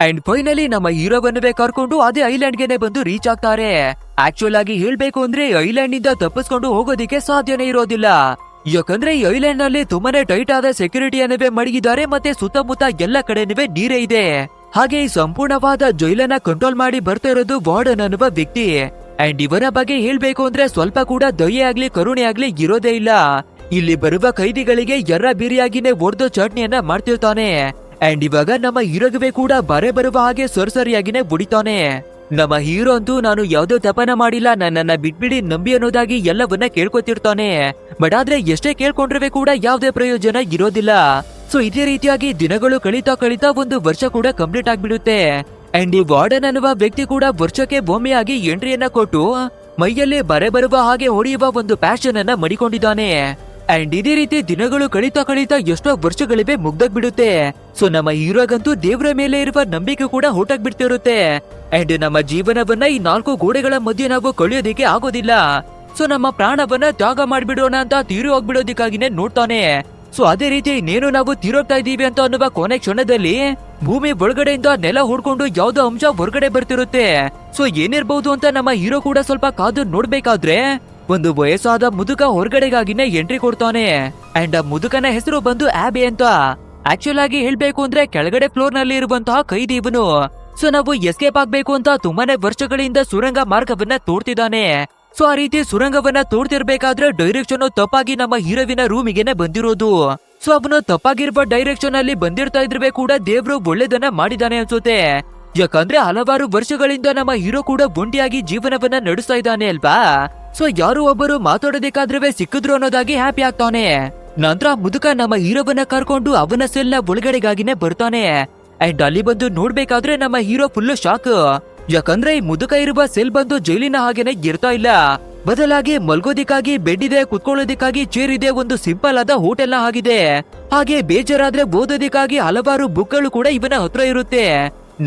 S1: ಅಂಡ್ ಫೈನಲಿ ನಮ್ಮ ಹೀರೋವನ್ನೇ ಕರ್ಕೊಂಡು ಅದೇ ಐಲ್ಯಾಂಡ್ ಗೆನೆ ಬಂದು ರೀಚ್ ಆಗ್ತಾರೆ. ಆಕ್ಚುಲ್ ಆಗಿ ಹೇಳ್ಬೇಕು ಅಂದ್ರೆ ಐಲ್ಯಾಂಡ್ ಇಂದ ತಪ್ಪಿಸ್ಕೊಂಡು ಹೋಗೋದಿಕ್ಕೆ ಸಾಧ್ಯನೇ ಇರೋದಿಲ್ಲ. ಯಾಕಂದ್ರೆ ಈ ಐಲ್ಯಾಂಡ್ ನಲ್ಲಿ ತುಂಬಾನೇ ಟೈಟ್ ಆದ ಸೆಕ್ಯೂರಿಟಿಯನ್ನೇ ಮಡಗಿದ್ದಾರೆ, ಮತ್ತೆ ಸುತ್ತಮುತ್ತ ಎಲ್ಲ ಕಡೆನೂ ನೀರೇ ಇದೆ. ಹಾಗೆ ಈ ಸಂಪೂರ್ಣವಾದ ಜೈಲನ್ನ ಕಂಟ್ರೋಲ್ ಮಾಡಿ ಬರ್ತಾ ಇರೋದು ವಾರ್ಡನ್ ಅನ್ನುವ ವ್ಯಕ್ತಿ. ಅಂಡ್ ಇವರ ಬಗ್ಗೆ ಹೇಳ್ಬೇಕು ಅಂದ್ರೆ ಸ್ವಲ್ಪ ಕೂಡ ದಯೆ ಆಗ್ಲಿ ಕರುಣೆ ಆಗ್ಲಿ ಇರೋದೇ ಇಲ್ಲ. ಇಲ್ಲಿ ಬರುವ ಕೈದಿಗಳಿಗೆ ಎರ್ರ ಬೀರಿಯಾಗಿನೇ ಒಡೆದು ಚಟ್ನಿಯನ್ನ ಮಾಡ್ತಿರ್ತಾನೆ. ಅಂಡ್ ಇವಾಗ ನಮ್ಮ ಹೀರೋಗೆ ಕೂಡ ಬರುವ ಹಾಗೆ ಸರಿಯಾಗಿನೇ ಬುಡಿತಾನೆ. ನಮ್ಮ ಹೀರೋ ಅಂತೂ ನಾನು ಯಾವ್ದೋ ತಪನ ಮಾಡಿಲ್ಲ, ನನ್ನನ್ನ ಬಿಟ್ಬಿಡಿ ನಂಬಿ ಅನ್ನೋದಾಗಿ ಎಲ್ಲವನ್ನ ಕೇಳ್ಕೊತಿರ್ತಾನೆ. ಬಟ್ ಆದ್ರೆ ಎಷ್ಟೇ ಕೇಳ್ಕೊಂಡ್ರೆ ಕೂಡ ಯಾವ್ದೇ ಪ್ರಯೋಜನ ಇರೋದಿಲ್ಲ. ಸೊ ಇದೇ ರೀತಿಯಾಗಿ ದಿನಗಳು ಕಳೀತಾ ಒಂದು ವರ್ಷ ಕೂಡ ಕಂಪ್ಲೀಟ್ ಆಗ್ಬಿಡುತ್ತೆ. ಅಂಡ್ ಈ ವಾರ್ಡನ್ ಅನ್ನುವ ವ್ಯಕ್ತಿ ಕೂಡ ವರ್ಷಕ್ಕೆ ಒಮ್ಮೆಯಾಗಿ ಎಂಟ್ರಿಯನ್ನ ಕೊಟ್ಟು ಮೈಯಲ್ಲಿ ಬರುವ ಹಾಗೆ ಹೊಡೆಯುವ ಒಂದು ಪ್ಯಾಷನ್ ಅನ್ನ ಮಡಿಕೊಂಡಿದ್ದಾನೆ. ಅಂಡ್ ಇದೇ ರೀತಿ ದಿನಗಳು ಕಳೀತಾ ಎಷ್ಟೋ ವರ್ಷಗಳಿವೆ ಮುಗ್ದಾಗ್ಬಿಡುತ್ತೆ. ಸೊ ನಮ್ಮ ಹೀರೋಗಂತೂ ದೇವರ ಮೇಲೆ ಇರುವ ನಂಬಿಕೆ ಕೂಡ ಹೊರಟಾಗ್ಬಿಡ್ತಿರುತ್ತೆ. ಅಂಡ್ ನಮ್ಮ ಜೀವನವನ್ನ ಈ 4 ಗೋಡೆಗಳ ಮಧ್ಯೆ ನಾವು ಕಳಿಯೋದಿಕ್ಕೆ ಆಗೋದಿಲ್ಲ. ಸೊ ನಮ್ಮ ಪ್ರಾಣವನ್ನ ತ್ಯಾಗ ಮಾಡ್ಬಿಡೋಣ ಅಂತ ತೀರಿ ಹೋಗ್ಬಿಡೋದಿಕ್ಕಾಗಿನೇ ನೋಡ್ತಾನೆ. ಸೊ ಅದೇ ರೀತಿ ಇನ್ನೇನು ನಾವು ತೀರೋಗ್ತಾ ಇದೀವಿ ಅಂತ ಅನ್ನುವ ಕೊನೆ ಕ್ಷಣದಲ್ಲಿ ಭೂಮಿ ಒಳಗಡೆಯಿಂದ ನೆಲ ಹೊಡ್ಕೊಂಡು ಯಾವ್ದೋ ಅಂಶ ಹೊರಗಡೆ ಬರ್ತಿರುತ್ತೆ. ಸೊ ಏನಿರ್ಬಹುದು ಅಂತ ನಮ್ಮ ಹೀರೋ ಕೂಡ ಸ್ವಲ್ಪ ಕಾದು ನೋಡ್ಬೇಕಾದ್ರೆ ಒಂದು ವಯಸ್ಸಾದ ಮುದುಕ ಹೊರಗಡೆಗಾಗಿನೇ ಎಂಟ್ರಿ ಕೊಡ್ತಾನೆ. ಅಂಡ್ ಆ ಮುದುಕನ ಹೆಸರು ಬಂದು ಆಬೆ ಅಂತ. ಆಕ್ಚುಲ್ ಆಗಿ ಹೇಳ್ಬೇಕು ಅಂದ್ರೆ ಕೆಳಗಡೆ ಫ್ಲೋರ್ ನಲ್ಲಿ ಇರುವಂತಹ ಕೈದಿ ಇವನು. ಸೊ ನಾವು ಎಸ್ಕೇಪ್ ಆಗ್ಬೇಕು ಅಂತ ತುಂಬಾನೇ ವರ್ಷಗಳಿಂದ ಸುರಂಗ ಮಾರ್ಗವನ್ನ ತೋಡ್ತಿದ್ದಾನೆ. ಸೊ ಆ ರೀತಿ ಸುರಂಗವನ್ನ ತೋಡ್ತಿರ್ಬೇಕಾದ್ರೆ ಡೈರೆಕ್ಷನ್ ತಪ್ಪಾಗಿ ನಮ್ಮ ಹೀರೋವಿನ ರೂಮಿಗೆನೆ ಬಂದಿರೋದು. ಸೊ ಅವನು ತಪ್ಪಾಗಿರುವ ಡೈರೆಕ್ಷನ್ ಅಲ್ಲಿ ಬಂದಿರ್ತಾ ಇದ್ರೆ ಕೂಡ ದೇವ್ರು ಒಳ್ಳೇದನ್ನ ಮಾಡಿದಾನೆ ಅನ್ಸುತ್ತೆ. ಯಾಕಂದ್ರೆ ಹಲವಾರು ವರ್ಷಗಳಿಂದ ನಮ್ಮ ಹೀರೋ ಕೂಡ ಒಂಟಿಯಾಗಿ ಜೀವನವನ್ನ ನಡೆಸ್ತಾ ಇದ್ದಾನೆ ಅಲ್ವಾ. ಸೊ ಯಾರು ಒಬ್ಬರು ಮಾತಾಡೋದಕ್ಕಾದ್ರೆ ಸಿಕ್ಕಿದ್ರು ಅನ್ನೋದಾಗಿ ಹ್ಯಾಪಿ ಆಗ್ತಾನೆ. ನಂತರ ಮುದುಕ ನಮ್ಮ ಹೀರೋವನ್ನ ಕರ್ಕೊಂಡು ಅವನ ಸೆಲ್ ನ ಒಳಗಡೆಗಾಗಿನೇ ಬರ್ತಾನೆ. ಅಂಡ್ ಅಲ್ಲಿ ಬಂದು ನೋಡ್ಬೇಕಾದ್ರೆ ನಮ್ಮ ಹೀರೋ ಫುಲ್ ಶಾಕ್. ಯಾಕಂದ್ರೆ ಈ ಮುದುಕ ಇರುವ ಸೆಲ್ ಬಂದು ಜೈಲಿನ ಹಾಗೇನೆ ಇರ್ತಾ ಇಲ್ಲ, ಬದಲಾಗಿ ಮಲ್ಗೋದಿಕ್ಕಾಗಿ ಬೆಡ್ ಇದೆ, ಕುತ್ಕೊಳ್ಳೋದಿಕ್ಕಾಗಿ ಚೇರ್ ಇದೆ, ಒಂದು ಸಿಂಪಲ್ ಆದ ಹೋಟೆಲ್ ಆಗಿದೆ. ಹಾಗೆ ಬೇಜಾರಾದ್ರೆ ಓದೋದಿಕ್ಕಾಗಿ ಹಲವಾರು ಬುಕ್ಗಳು ಕೂಡ ಇವನ ಹತ್ರ ಇರುತ್ತೆ.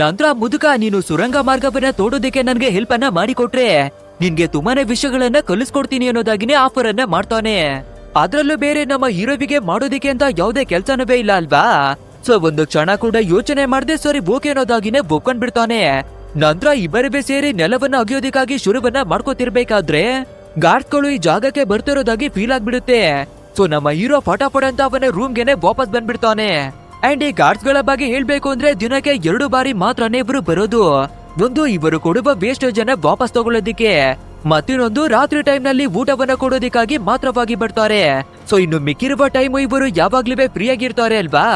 S1: ನಂತರ ಮುದುಕ ನೀನು ಸುರಂಗ ಮಾರ್ಗವನ್ನ ತೋಡೋದಿಕ್ಕೆ ನನ್ಗೆ ಹೆಲ್ಪ್ ಅನ್ನ ಮಾಡಿಕೊಟ್ರೆ ನಿನ್ಗೆ ತುಂಬಾನೇ ವಿಷಯಗಳನ್ನ ಕಲಿಸ್ಕೊಡ್ತೀನಿ ಅನ್ನೋದಾಗಿನೇ ಆಫರ್ ಅನ್ನ ಮಾಡ್ತಾನೆ. ಅದ್ರಲ್ಲೂ ಬೇರೆ ನಮ್ಮ ಹೀರೋವಿಗೆ ಮಾಡೋದಿಕ್ಕೆ ಅಂತ ಯಾವ್ದೇ ಕೆಲ್ಸನವೇ ಇಲ್ಲ ಅಲ್ವಾ. ಸೊ ಒಂದು ಕ್ಷಣ ಕೂಡ ಯೋಚನೆ ಮಾಡದೆ ಸರಿ ಓಕೆ ಅನ್ನೋದಾಗಿನೇ ಒಪ್ಕೊಂಡ್ ಬಿಡ್ತಾನೆ. ನಂತರ ಇಬ್ಬರಿಬೆ ಸೇರಿ ನೆಲವನ್ನ ಅಗಿಯೋದಕ್ಕಾಗಿ ಶುರುವನ್ನ ಮಾಡ್ಕೋತಿರ್ಬೇಕಾದ್ರೆ ಗಾರ್ಡ್ಸ್ಗಳು ಈ ಜಾಗಕ್ಕೆ ಬರ್ತಿರೋದಾಗಿ ಫೀಲ್ ಆಗ್ಬಿಡುತ್ತೆ. ಸೊ ನಮ್ಮ ಹೀರೋ ಫಟಾಫಟ್ ಅಂತ ಅವನ ರೂಮ್ಗೆನೆ ವಾಪಸ್ ಬಂದ್ಬಿಡ್ತಾನೆ. ಅಂಡ್ ಈ ಗಾರ್ಡ್ಸ್ ಗಳ ಬಗ್ಗೆ ಹೇಳ್ಬೇಕು ಅಂದ್ರೆ ದಿನಕ್ಕೆ 2 ಬಾರಿ ಮಾತ್ರನೇ ಇವರು ಬರೋದು. ಒಂದು ಇವರು ಕೊಡುವ ವೇಸ್ಟೇಜ್ ಅನ್ನ ವಾಪಸ್ ತಗೊಳ್ಳೋದಿಕ್ಕೆ, ಮತ್ತಿನ್ನೊಂದು ರಾತ್ರಿ ಟೈಮ್ ನಲ್ಲಿ ಊಟವನ್ನ ಕೊಡೋದಿಕ್ಕಾಗಿ ಮಾತ್ರವಾಗಿ ಬರ್ತಾರೆ. ಸೊ ಇನ್ನು ಮಿಕ್ಕಿರುವ ಟೈಮ್ ಇವರು ಯಾವಾಗ್ಲೂ ಫ್ರೀ ಆಗಿರ್ತಾರೆ ಅಲ್ವಾ.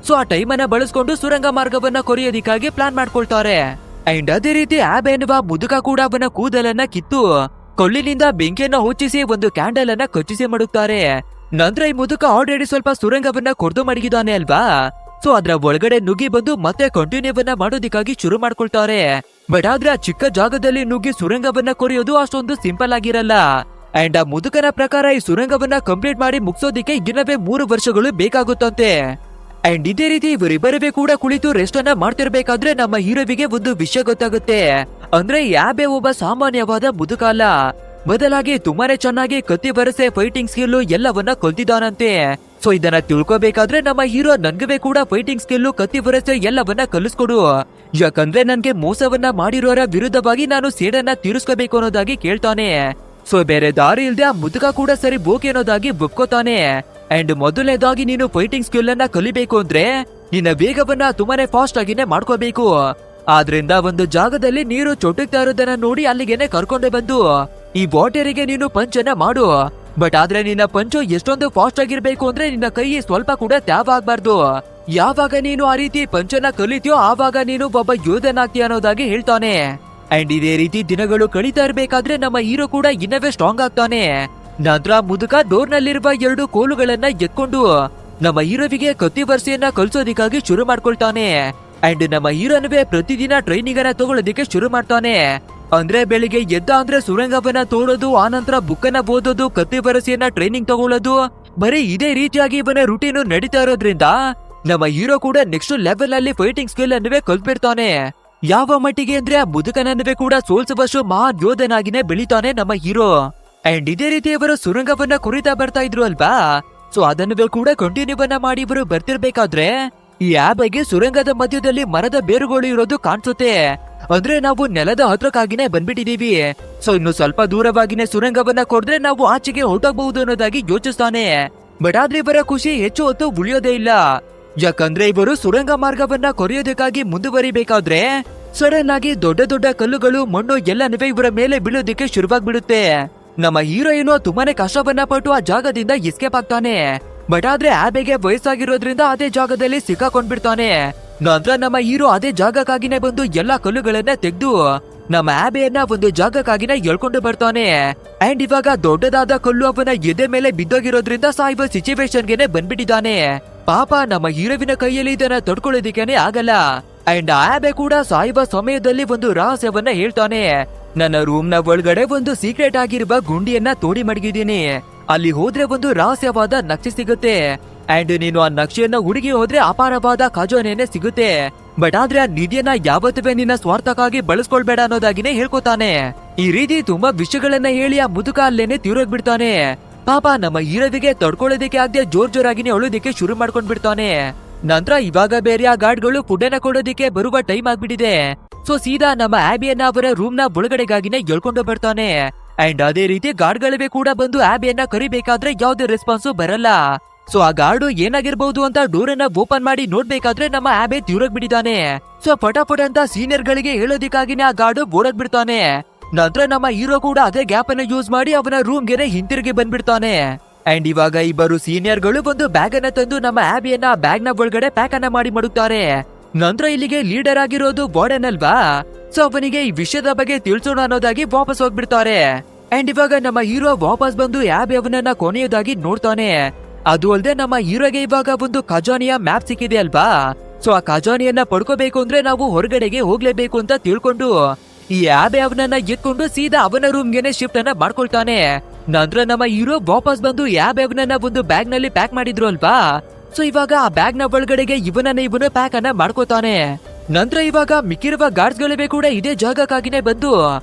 S1: ಸೊ ಆ ಟೈಮ್ ಅನ್ನ ಬಳಸ್ಕೊಂಡು ಸುರಂಗ ಮಾರ್ಗವನ್ನ ಕೊರೆಯೋದಿಕ್ಕಾಗಿ ಪ್ಲಾನ್ ಮಾಡ್ಕೊಳ್ತಾರೆ. ಅಂಡ್ ಅದೇ ರೀತಿ ಆಬ್ ಎನ್ನುವ ಮುದುಕ ಕೂಡ ಅವನ ಕೂದಲನ್ನ ಕಿತ್ತು ಕೊಲ್ಲಿನಿಂದ ಬೆಂಕಿಯನ್ನ ಹೊಚ್ಚಿಸಿ ಒಂದು ಕ್ಯಾಂಡಲ್ ಅನ್ನ ಕಚ್ಚಿಸಿ ಮಾಡುತ್ತಾರೆ. ನಂತರ ಈ ಮುದುಕ ಆಲ್ರೆಡಿ ಸ್ವಲ್ಪ ಸುರಂಗವನ್ನ ಕೊರ್ದು ಮಡಗಿದಾನೆ ಅಲ್ವಾ. ಸೊ ಅದ್ರ ಒಳಗಡೆ ನುಗ್ಗಿ ಬಂದು ಮತ್ತೆ ಕಂಟಿನ್ಯೂವನ್ನ ಮಾಡೋದಿಕ್ಕಾಗಿ ಶುರು ಮಾಡ್ಕೊಳ್ತಾರೆ. ಬಟ್ ಆದ್ರೆ ಆ ಚಿಕ್ಕ ಜಾಗದಲ್ಲಿ ನುಗ್ಗಿ ಸುರಂಗವನ್ನ ಕೊರೆಯೋದು ಅಷ್ಟೊಂದು ಸಿಂಪಲ್ ಆಗಿರಲ್ಲ. ಅಂಡ್ ಆ ಮುದುಕನ ಪ್ರಕಾರ ಈ ಸುರಂಗವನ್ನ ಕಂಪ್ಲೀಟ್ ಮಾಡಿ ಮುಗಿಸೋದಿಕ್ಕೆ ಇನ್ನವೇ 3 ವರ್ಷಗಳು ಬೇಕಾಗುತ್ತಂತೆ. ಅಂಡ್ ಇದೇ ರೀತಿ ಇವರಿಬ್ಬರೇ ಕೂಡ ಕುಳಿತು ರೆಸ್ಟ್ ಅನ್ನ ಮಾಡ್ತಿರ್ಬೇಕಾದ್ರೆ ನಮ್ಮ ಹೀರೋವಿಗೆ ಒಂದು ವಿಷಯ ಗೊತ್ತಾಗುತ್ತೆ. ಅಂದ್ರೆ ಯಾಬೆ ಒಬ್ಬ ಸಾಮಾನ್ಯವಾದ ಮುದುಕ ಅಲ್ಲ, ಬದಲಾಗಿ ತುಂಬಾನೇ ಚೆನ್ನಾಗಿ ಕತ್ತಿ ಬರಸೆ ಫೈಟಿಂಗ್ ಸ್ಕಿಲ್ ಎಲ್ಲವನ್ನ ಕಲ್ತಿದ್ದಾನಂತೆ. ಸೊ ಇದನ್ನ ತಿಳ್ಕೋಬೇಕಾದ್ರೆ ನಮ್ಮ ಹೀರೋ ನನ್ಗೆ ಕೂಡ ಫೈಟಿಂಗ್ ಸ್ಕಿಲ್ ಕತ್ತಿ ಬರಸೆ ಎಲ್ಲವನ್ನ ಕಲಿಸ್ಕೊಡು, ಯಾಕಂದ್ರೆ ನನ್ಗೆ ಮೋಸವನ್ನ ಮಾಡಿರೋರ ವಿರುದ್ಧವಾಗಿ ನಾನು ಸೇಡನ್ನ ತೀರಿಸ್ಕೋಬೇಕು ಅನ್ನೋದಾಗಿ ಕೇಳ್ತಾನೆ. ಸೊ ಬೇರೆ ದಾರಿ ಇಲ್ದೆ ಆ ಮುದುಕ ಕೂಡ ಸರಿ ಬೋಕೆ ಅನ್ನೋದಾಗಿ ಒಪ್ಕೋತಾನೆ. ಅಂಡ್ ಮೊದಲನೇದಾಗಿ ನೀನು ಫೈಟಿಂಗ್ ಸ್ಕಿಲ್ ಅನ್ನ ಕಲಿಬೇಕು ಅಂದ್ರೆ ನಿನ್ನ ವೇಗವನ್ನ ತುಂಬಾನೇ ಫಾಸ್ಟ್ ಆಗಿನೇ ಮಾಡ್ಕೋಬೇಕು. ಆದ್ರಿಂದ ಒಂದು ಜಾಗದಲ್ಲಿ ನೀರು ಚೊಟ್ಟಗ್ತಾ ಇರೋದನ್ನ ನೋಡಿ ಅಲ್ಲಿಗೆನೆ ಕರ್ಕೊಂಡೆ ಬಂದು ಈ ವಾಟರಿಗೆ ನೀನು ಪಂಚನ್ನ ಮಾಡು. ಬಟ್ ಆದ್ರೆ ನಿನ್ನ ಪಂಚು ಎಷ್ಟೊಂದು ಫಾಸ್ಟ್ ಆಗಿರ್ಬೇಕು ಅಂದ್ರೆ ನಿನ್ನ ಕೈ ಸ್ವಲ್ಪ ಕೂಡ ತ್ಯಾವ ಆಗ್ಬಾರ್ದು. ಯಾವಾಗ ನೀನು ಆ ರೀತಿ ಪಂಚನ್ನ ಕಲಿತೀಯೋ ಆವಾಗ ನೀನು ಒಬ್ಬ ಯೋಧನಾಗ್ತೀಯ ಅನ್ನೋದಾಗಿ ಹೇಳ್ತಾನೆ. ಅಂಡ್ ಇದೇ ರೀತಿ ದಿನಗಳು ಕಳೀತಾ ಇರ್ಬೇಕಾದ್ರೆ ನಮ್ಮ ಹೀರೋ ಕೂಡ ಇನ್ನವೇ ಸ್ಟ್ರಾಂಗ್ ಆಗ್ತಾನೆ. ನಂತರ ಮುದುಕ ಡೋರ್ ನಲ್ಲಿರುವ 2 ಕೋಲುಗಳನ್ನ ಎತ್ಕೊಂಡು ನಮ್ಮ ಹೀರೋವಿಗೆ ಕತ್ತಿ ವರ್ಸೆಯನ್ನ ಕಲ್ಸೋದಿಕ್ಕಾಗಿ ಶುರು ಮಾಡ್ಕೊಳ್ತಾನೆ. ಅಂಡ್ ನಮ್ಮ ಹೀರೋನವೇ ಪ್ರತಿದಿನ ಟ್ರೈನಿಂಗ್ ಅನ್ನ ತಗೊಳ್ಳೋದಿಕ್ಕೆ ಶುರು ಮಾಡ್ತಾನೆ. ಅಂದ್ರೆ ಬೆಳಿಗ್ಗೆ ಎದ್ದ ಅಂದ್ರೆ ಸುರಂಗವನ್ನ ತೋಡೋದು, ಆನಂತರ ಬುಕ್ಕನ್ನ ಓದೋದು, ಕತ್ತಿ ವರಸೆಯನ್ನ ಟ್ರೈನಿಂಗ್ ತಗೊಳ್ಳೋದು, ಬರೀ ಇದೇ ರೀತಿಯಾಗಿ ಇವನ ರುಟೀನ್ ನಡೀತಾ ಇರೋದ್ರಿಂದ ನಮ್ಮ ಹೀರೋ ಕೂಡ ನೆಕ್ಸ್ಟ್ ಲೆವೆಲ್ ಅಲ್ಲಿ ಫೈಟಿಂಗ್ ಸ್ಕಿಲ್ ಅನ್ನವೇ ಕಲ್ತ್ಬಿಡ್ತಾನೆ. ಯಾವ ಮಟ್ಟಿಗೆ ಅಂದ್ರೆ ಆ ಮುದುಕನನ್ನವೇ ಕೂಡ ಸೋಲ್ಸುವಷ್ಟು ಮಹಾನ್ ಯೋಧನಾಗಿನೇ ಬೆಳಿತಾನೆ ನಮ್ಮ ಹೀರೋ. ಅಂಡ್ ಇದೇ ರೀತಿ ಇವರು ಸುರಂಗವನ್ನ ಕುರಿತಾ ಬರ್ತಾ ಇದ್ರು ಅಲ್ವಾ. ಸೊ ಅದನ್ನವೇ ಕೂಡ ಕಂಟಿನ್ಯೂವನ್ನ ಮಾಡಿ ಇವರು ಬರ್ತಿರ್ಬೇಕಾದ್ರೆ ಈ ಆಬೆಗೆ ಸುರಂಗದ ಮಧ್ಯದಲ್ಲಿ ಮರದ ಬೇರುಗಳು ಇರೋದು ಕಾಣಿಸುತ್ತೆ. ಅಂದ್ರೆ ನಾವು ನೆಲದ ಹತ್ರಕ್ಕಾಗಿನೇ ಬಂದ್ಬಿಟ್ಟಿದೀವಿ. ಸೊ ಇನ್ನು ಸ್ವಲ್ಪ ದೂರವಾಗಿನೇ ಸುರಂಗವನ್ನ ಕೊಡ್ರೆ ನಾವು ಆಚೆಗೆ ಹೊರಟೋಗಬಹುದು ಅನ್ನೋದಾಗಿ ಯೋಚಿಸ್ತಾನೆ. ಬಟ್ ಆದ್ರೆ ಇವರ ಖುಷಿ ಹೆಚ್ಚು ಹೊತ್ತು ಉಳಿಯೋದೇ ಇಲ್ಲ, ಯಾಕಂದ್ರೆ ಇವರು ಸುರಂಗ ಮಾರ್ಗವನ್ನ ಕೊರೆಯೋದಕ್ಕಾಗಿ ಮುಂದುವರಿಬೇಕಾದ್ರೆ ಸಡನ್ ಆಗಿ ದೊಡ್ಡ ದೊಡ್ಡ ಕಲ್ಲುಗಳು, ಮಣ್ಣು ಎಲ್ಲನವೇ ಇವರ ಮೇಲೆ ಬೀಳೋದಿಕ್ಕೆ ಶುರುವಾಗ್ಬಿಡುತ್ತೆ. ನಮ್ಮ ಹೀರೋ ಏನೋ ತುಂಬಾನೇ ಕಷ್ಟವನ್ನ ಪಟ್ಟು ಆ ಜಾಗದಿಂದ ಎಸ್ಕೇಪ್ ಆಗ್ತಾನೆ. ಬಟ್ ಆದ್ರೆ ಆಬೆಗೆ ವಯಸ್ಸಾಗಿರೋದ್ರಿಂದ ಅದೇ ಜಾಗದಲ್ಲಿ ಸಿಕ್ಕಾಕೊಂಡ್ಬಿಡ್ತಾನೆ. ನಂತರ ನಮ್ಮ ಹೀರೋ ಅದೇ ಜಾಗಕ್ಕಾಗಿನೇ ಬಂದು ಎಲ್ಲಾ ಕಲ್ಲುಗಳನ್ನ ತೆಗೆದು ನಮ್ಮ ಆಬೆಯನ್ನ ಒಂದು ಜಾಗಕ್ಕಾಗಿನೇ ಎಳ್ಕೊಂಡು ಬರ್ತಾನೆ. ಅಂಡ್ ಇವಾಗ ದೊಡ್ಡದಾದ ಕಲ್ಲು ಅವನ ಎದೆ ಮೇಲೆ ಬಿದ್ದೋಗಿರೋದ್ರಿಂದ ಸಾಯುವ ಸಿಚುವೇಶನ್ಗೆನೆ ಬಂದ್ಬಿಟ್ಟಿದ್ದಾನೆ. ಪಾಪ ನಮ್ಮ ಹೀರೋವಿನ ಕೈಯಲ್ಲಿ ಇದನ್ನ ತಡ್ಕೊಳ್ಳೋದಿಕ್ಕೇನೆ ಆಗಲ್ಲ. ಅಂಡ್ ಆಬೆ ಕೂಡ ಸಾಯುವ ಸಮಯದಲ್ಲಿ ಒಂದು ರಹಸ್ಯವನ್ನ ಹೇಳ್ತಾನೆ. ನನ್ನ ರೂಮ್ ನ ಒಳಗಡೆ ಒಂದು ಸೀಕ್ರೆಟ್ ಆಗಿರುವ ಗುಂಡಿಯನ್ನ ತೋಡಿ ಮಡಗಿದ್ದೀನಿ, ಅಲ್ಲಿ ಹೋದ್ರೆ ಒಂದು ರಹಸ್ಯವಾದ ನಕ್ಷೆ ಸಿಗುತ್ತೆ. ಅಂಡ್ ನೀನು ಆ ನಕ್ಷೆಯನ್ನ ಹುಡುಗಿ ಹೋದ್ರೆ ಅಪಾರವಾದ ಖಜಾನೆಯನ್ನೇ ಸಿಗುತ್ತೆ. ಬಟ್ ಆದ್ರೆ ಆ ನಿಧಿಯನ್ನ ಯಾವತ್ತೂ ನಿನ್ನ ಸ್ವಾರ್ಥಕ್ಕಾಗಿ ಬಳಸ್ಕೊಳ್ಬೇಡ ಅನ್ನೋದಾಗಿನೇ ಹೇಳ್ಕೊತಾನೆ. ಈ ರೀತಿ ತುಂಬಾ ವಿಷಯಗಳನ್ನ ಹೇಳಿ ಆ ಮುದುಕ ಅಲ್ಲೇನೆ ತೀರೋಗ್ಬಿಡ್ತಾನೆ. ಪಾಪ ನಮ್ಮ ಹೀರೋವಿಗೆ ತಡ್ಕೊಳ್ಳೋದಿಕ್ಕೆ ಆಗದೆ ಜೋರಾಗಿನೇ ಅಳೋದಿಕ್ಕೆ ಶುರು ಮಾಡ್ಕೊಂಡ್ ಬಿಡ್ತಾನೆ. ನಂತರ ಇವಾಗ ಬೇರೆ ಆ ಗಾರ್ಡ್ಗಳು ಫುಡ್ ಅನ್ನ ಕೊಡೋದಿಕ್ಕೆ ಬರುವ ಟೈಮ್ ಆಗ್ಬಿಟ್ಟಿದೆ. ಸೊ ಸೀದಾ ನಮ್ಮ ಆಬಿಯನ್ನ ಅವರ ರೂಮ್ ನ ಒಳಗಡೆಗಾಗಿನೇ ಎಳ್ಕೊಂಡು ಬರ್ತಾನೆ. ಅಂಡ್ ಅದೇ ರೀತಿ ಗಾರ್ಡ್ಗಳವೇ ಕೂಡ ಬಂದು ಆಬಿಯನ್ನ ಕರಿಬೇಕಾದ್ರೆ ಯಾವ್ದೇ ರೆಸ್ಪಾನ್ಸು ಬರಲ್ಲ. ಸೊ ಆ ಗಾರ್ಡು ಏನಾಗಿರ್ಬಹುದು ಅಂತ ಡೋರ್ ಅನ್ನ ಓಪನ್ ಮಾಡಿ ನೋಡ್ಬೇಕಾದ್ರೆ ನಮ್ಮ ಆಬೆ ತೀರೋಗ್ಬಿಟ್ಟಿದ್ದಾನೆ. ಸೊ ಫಟಾಫಟ್ ಅಂತ ಸೀನಿಯರ್ ಗಳಿಗೆ ಹೇಳೋದಿಕ್ಕಾಗಿನೇ ಆ ಗಾರ್ಡು ಓಡೋಗ್ಬಿಡ್ತಾನೆ. ನಂತರ ನಮ್ಮ ಹೀರೋ ಕೂಡ ಅದೇ ಗ್ಯಾಪ್ ಅನ್ನ ಯೂಸ್ ಮಾಡಿ ಅವನ ರೂಮ್ಗೆ ಹಿಂತಿರುಗಿ ಬಂದ್ಬಿಡ್ತಾನೆ. ಅಂಡ್ ಇವಾಗ ಇಬ್ಬರು ಸೀನಿಯರ್ ಗಳು ಒಂದು ಬ್ಯಾಗ್ ಅನ್ನ ತಂದು ನಮ್ಮ ಆಬಿಯನ್ನ ಬ್ಯಾಗ್ ನ ಒಳಗಡೆ ಪ್ಯಾಕ್ ಅನ್ನ ಮಾಡಿ ಮಾಡುತ್ತಾರೆ. ನಂತರ ಇಲ್ಲಿಗೆ ಲೀಡರ್ ಆಗಿರೋದು ಬಾರ್ಡನ್ ಅಲ್ವಾ. ಸೊ ಅವನಿಗೆ ಈ ವಿಷಯದ ಬಗ್ಗೆ ತಿಳಿಸೋಣ ಅನ್ನೋದಾಗಿ ವಾಪಸ್ ಹೋಗ್ಬಿಡ್ತಾರೆ. ಅಂಡ್ ಇವಾಗ ನಮ್ಮ ಹೀರೋ ವಾಪಸ್ ಬಂದು ಆಬೆ ಅವನನ್ನ ಕೊನೆಯದಾಗಿ ನೋಡ್ತಾನೆ. ಅದು ಅಲ್ಲದೆ ನಮ್ಮ ಹೀರೋಗೆ ಇವಾಗ ಒಂದು ಖಜಾನೆಯ ಮ್ಯಾಪ್ ಸಿಕ್ಕಿದೆ ಅಲ್ವಾ. ಸೊ ಆ ಖಜಾನೆಯನ್ನ ಪಡ್ಕೋಬೇಕು ಅಂದ್ರೆ ನಾವು ಹೊರಗಡೆಗೆ ಹೋಗ್ಲೇಬೇಕು ಅಂತ ತಿಳ್ಕೊಂಡು ಈ ಆಬೆ ಅವನನ್ನ ಎತ್ಕೊಂಡು ಸೀದಾ ಅವನ ರೂಮ್ಗೆನೆ ಶಿಫ್ಟ್ ಅನ್ನ ಮಾಡ್ಕೊಳ್ತಾನೆ. ನಂತರ ನಮ್ಮ ಹೀರೋ ವಾಪಸ್ ಬಂದು ಆಬೆ ಅವನನ್ನ ಒಂದು ಬ್ಯಾಗ್ ನಲ್ಲಿ ಪ್ಯಾಕ್ ಮಾಡಿದ್ರು ಅಲ್ವಾ. ಸೊ ಇವಾಗ ಆ ಬ್ಯಾಗ್ ನ ಒಳಗಡೆಗೆ ಇವನು ಪ್ಯಾಕ್ ಅನ್ನ ಮಾಡ್ಕೋತಾನೆ. ನಂತರ ಇವಾಗ ಮಿಕ್ಕಿರುವ ಗಾರ್ಡ್ಸ್ ಗಳಿವೆ ಕೂಡ ಇದೇ ಜಾಗಕ್ಕಾಗಿನೇ ಬಂದು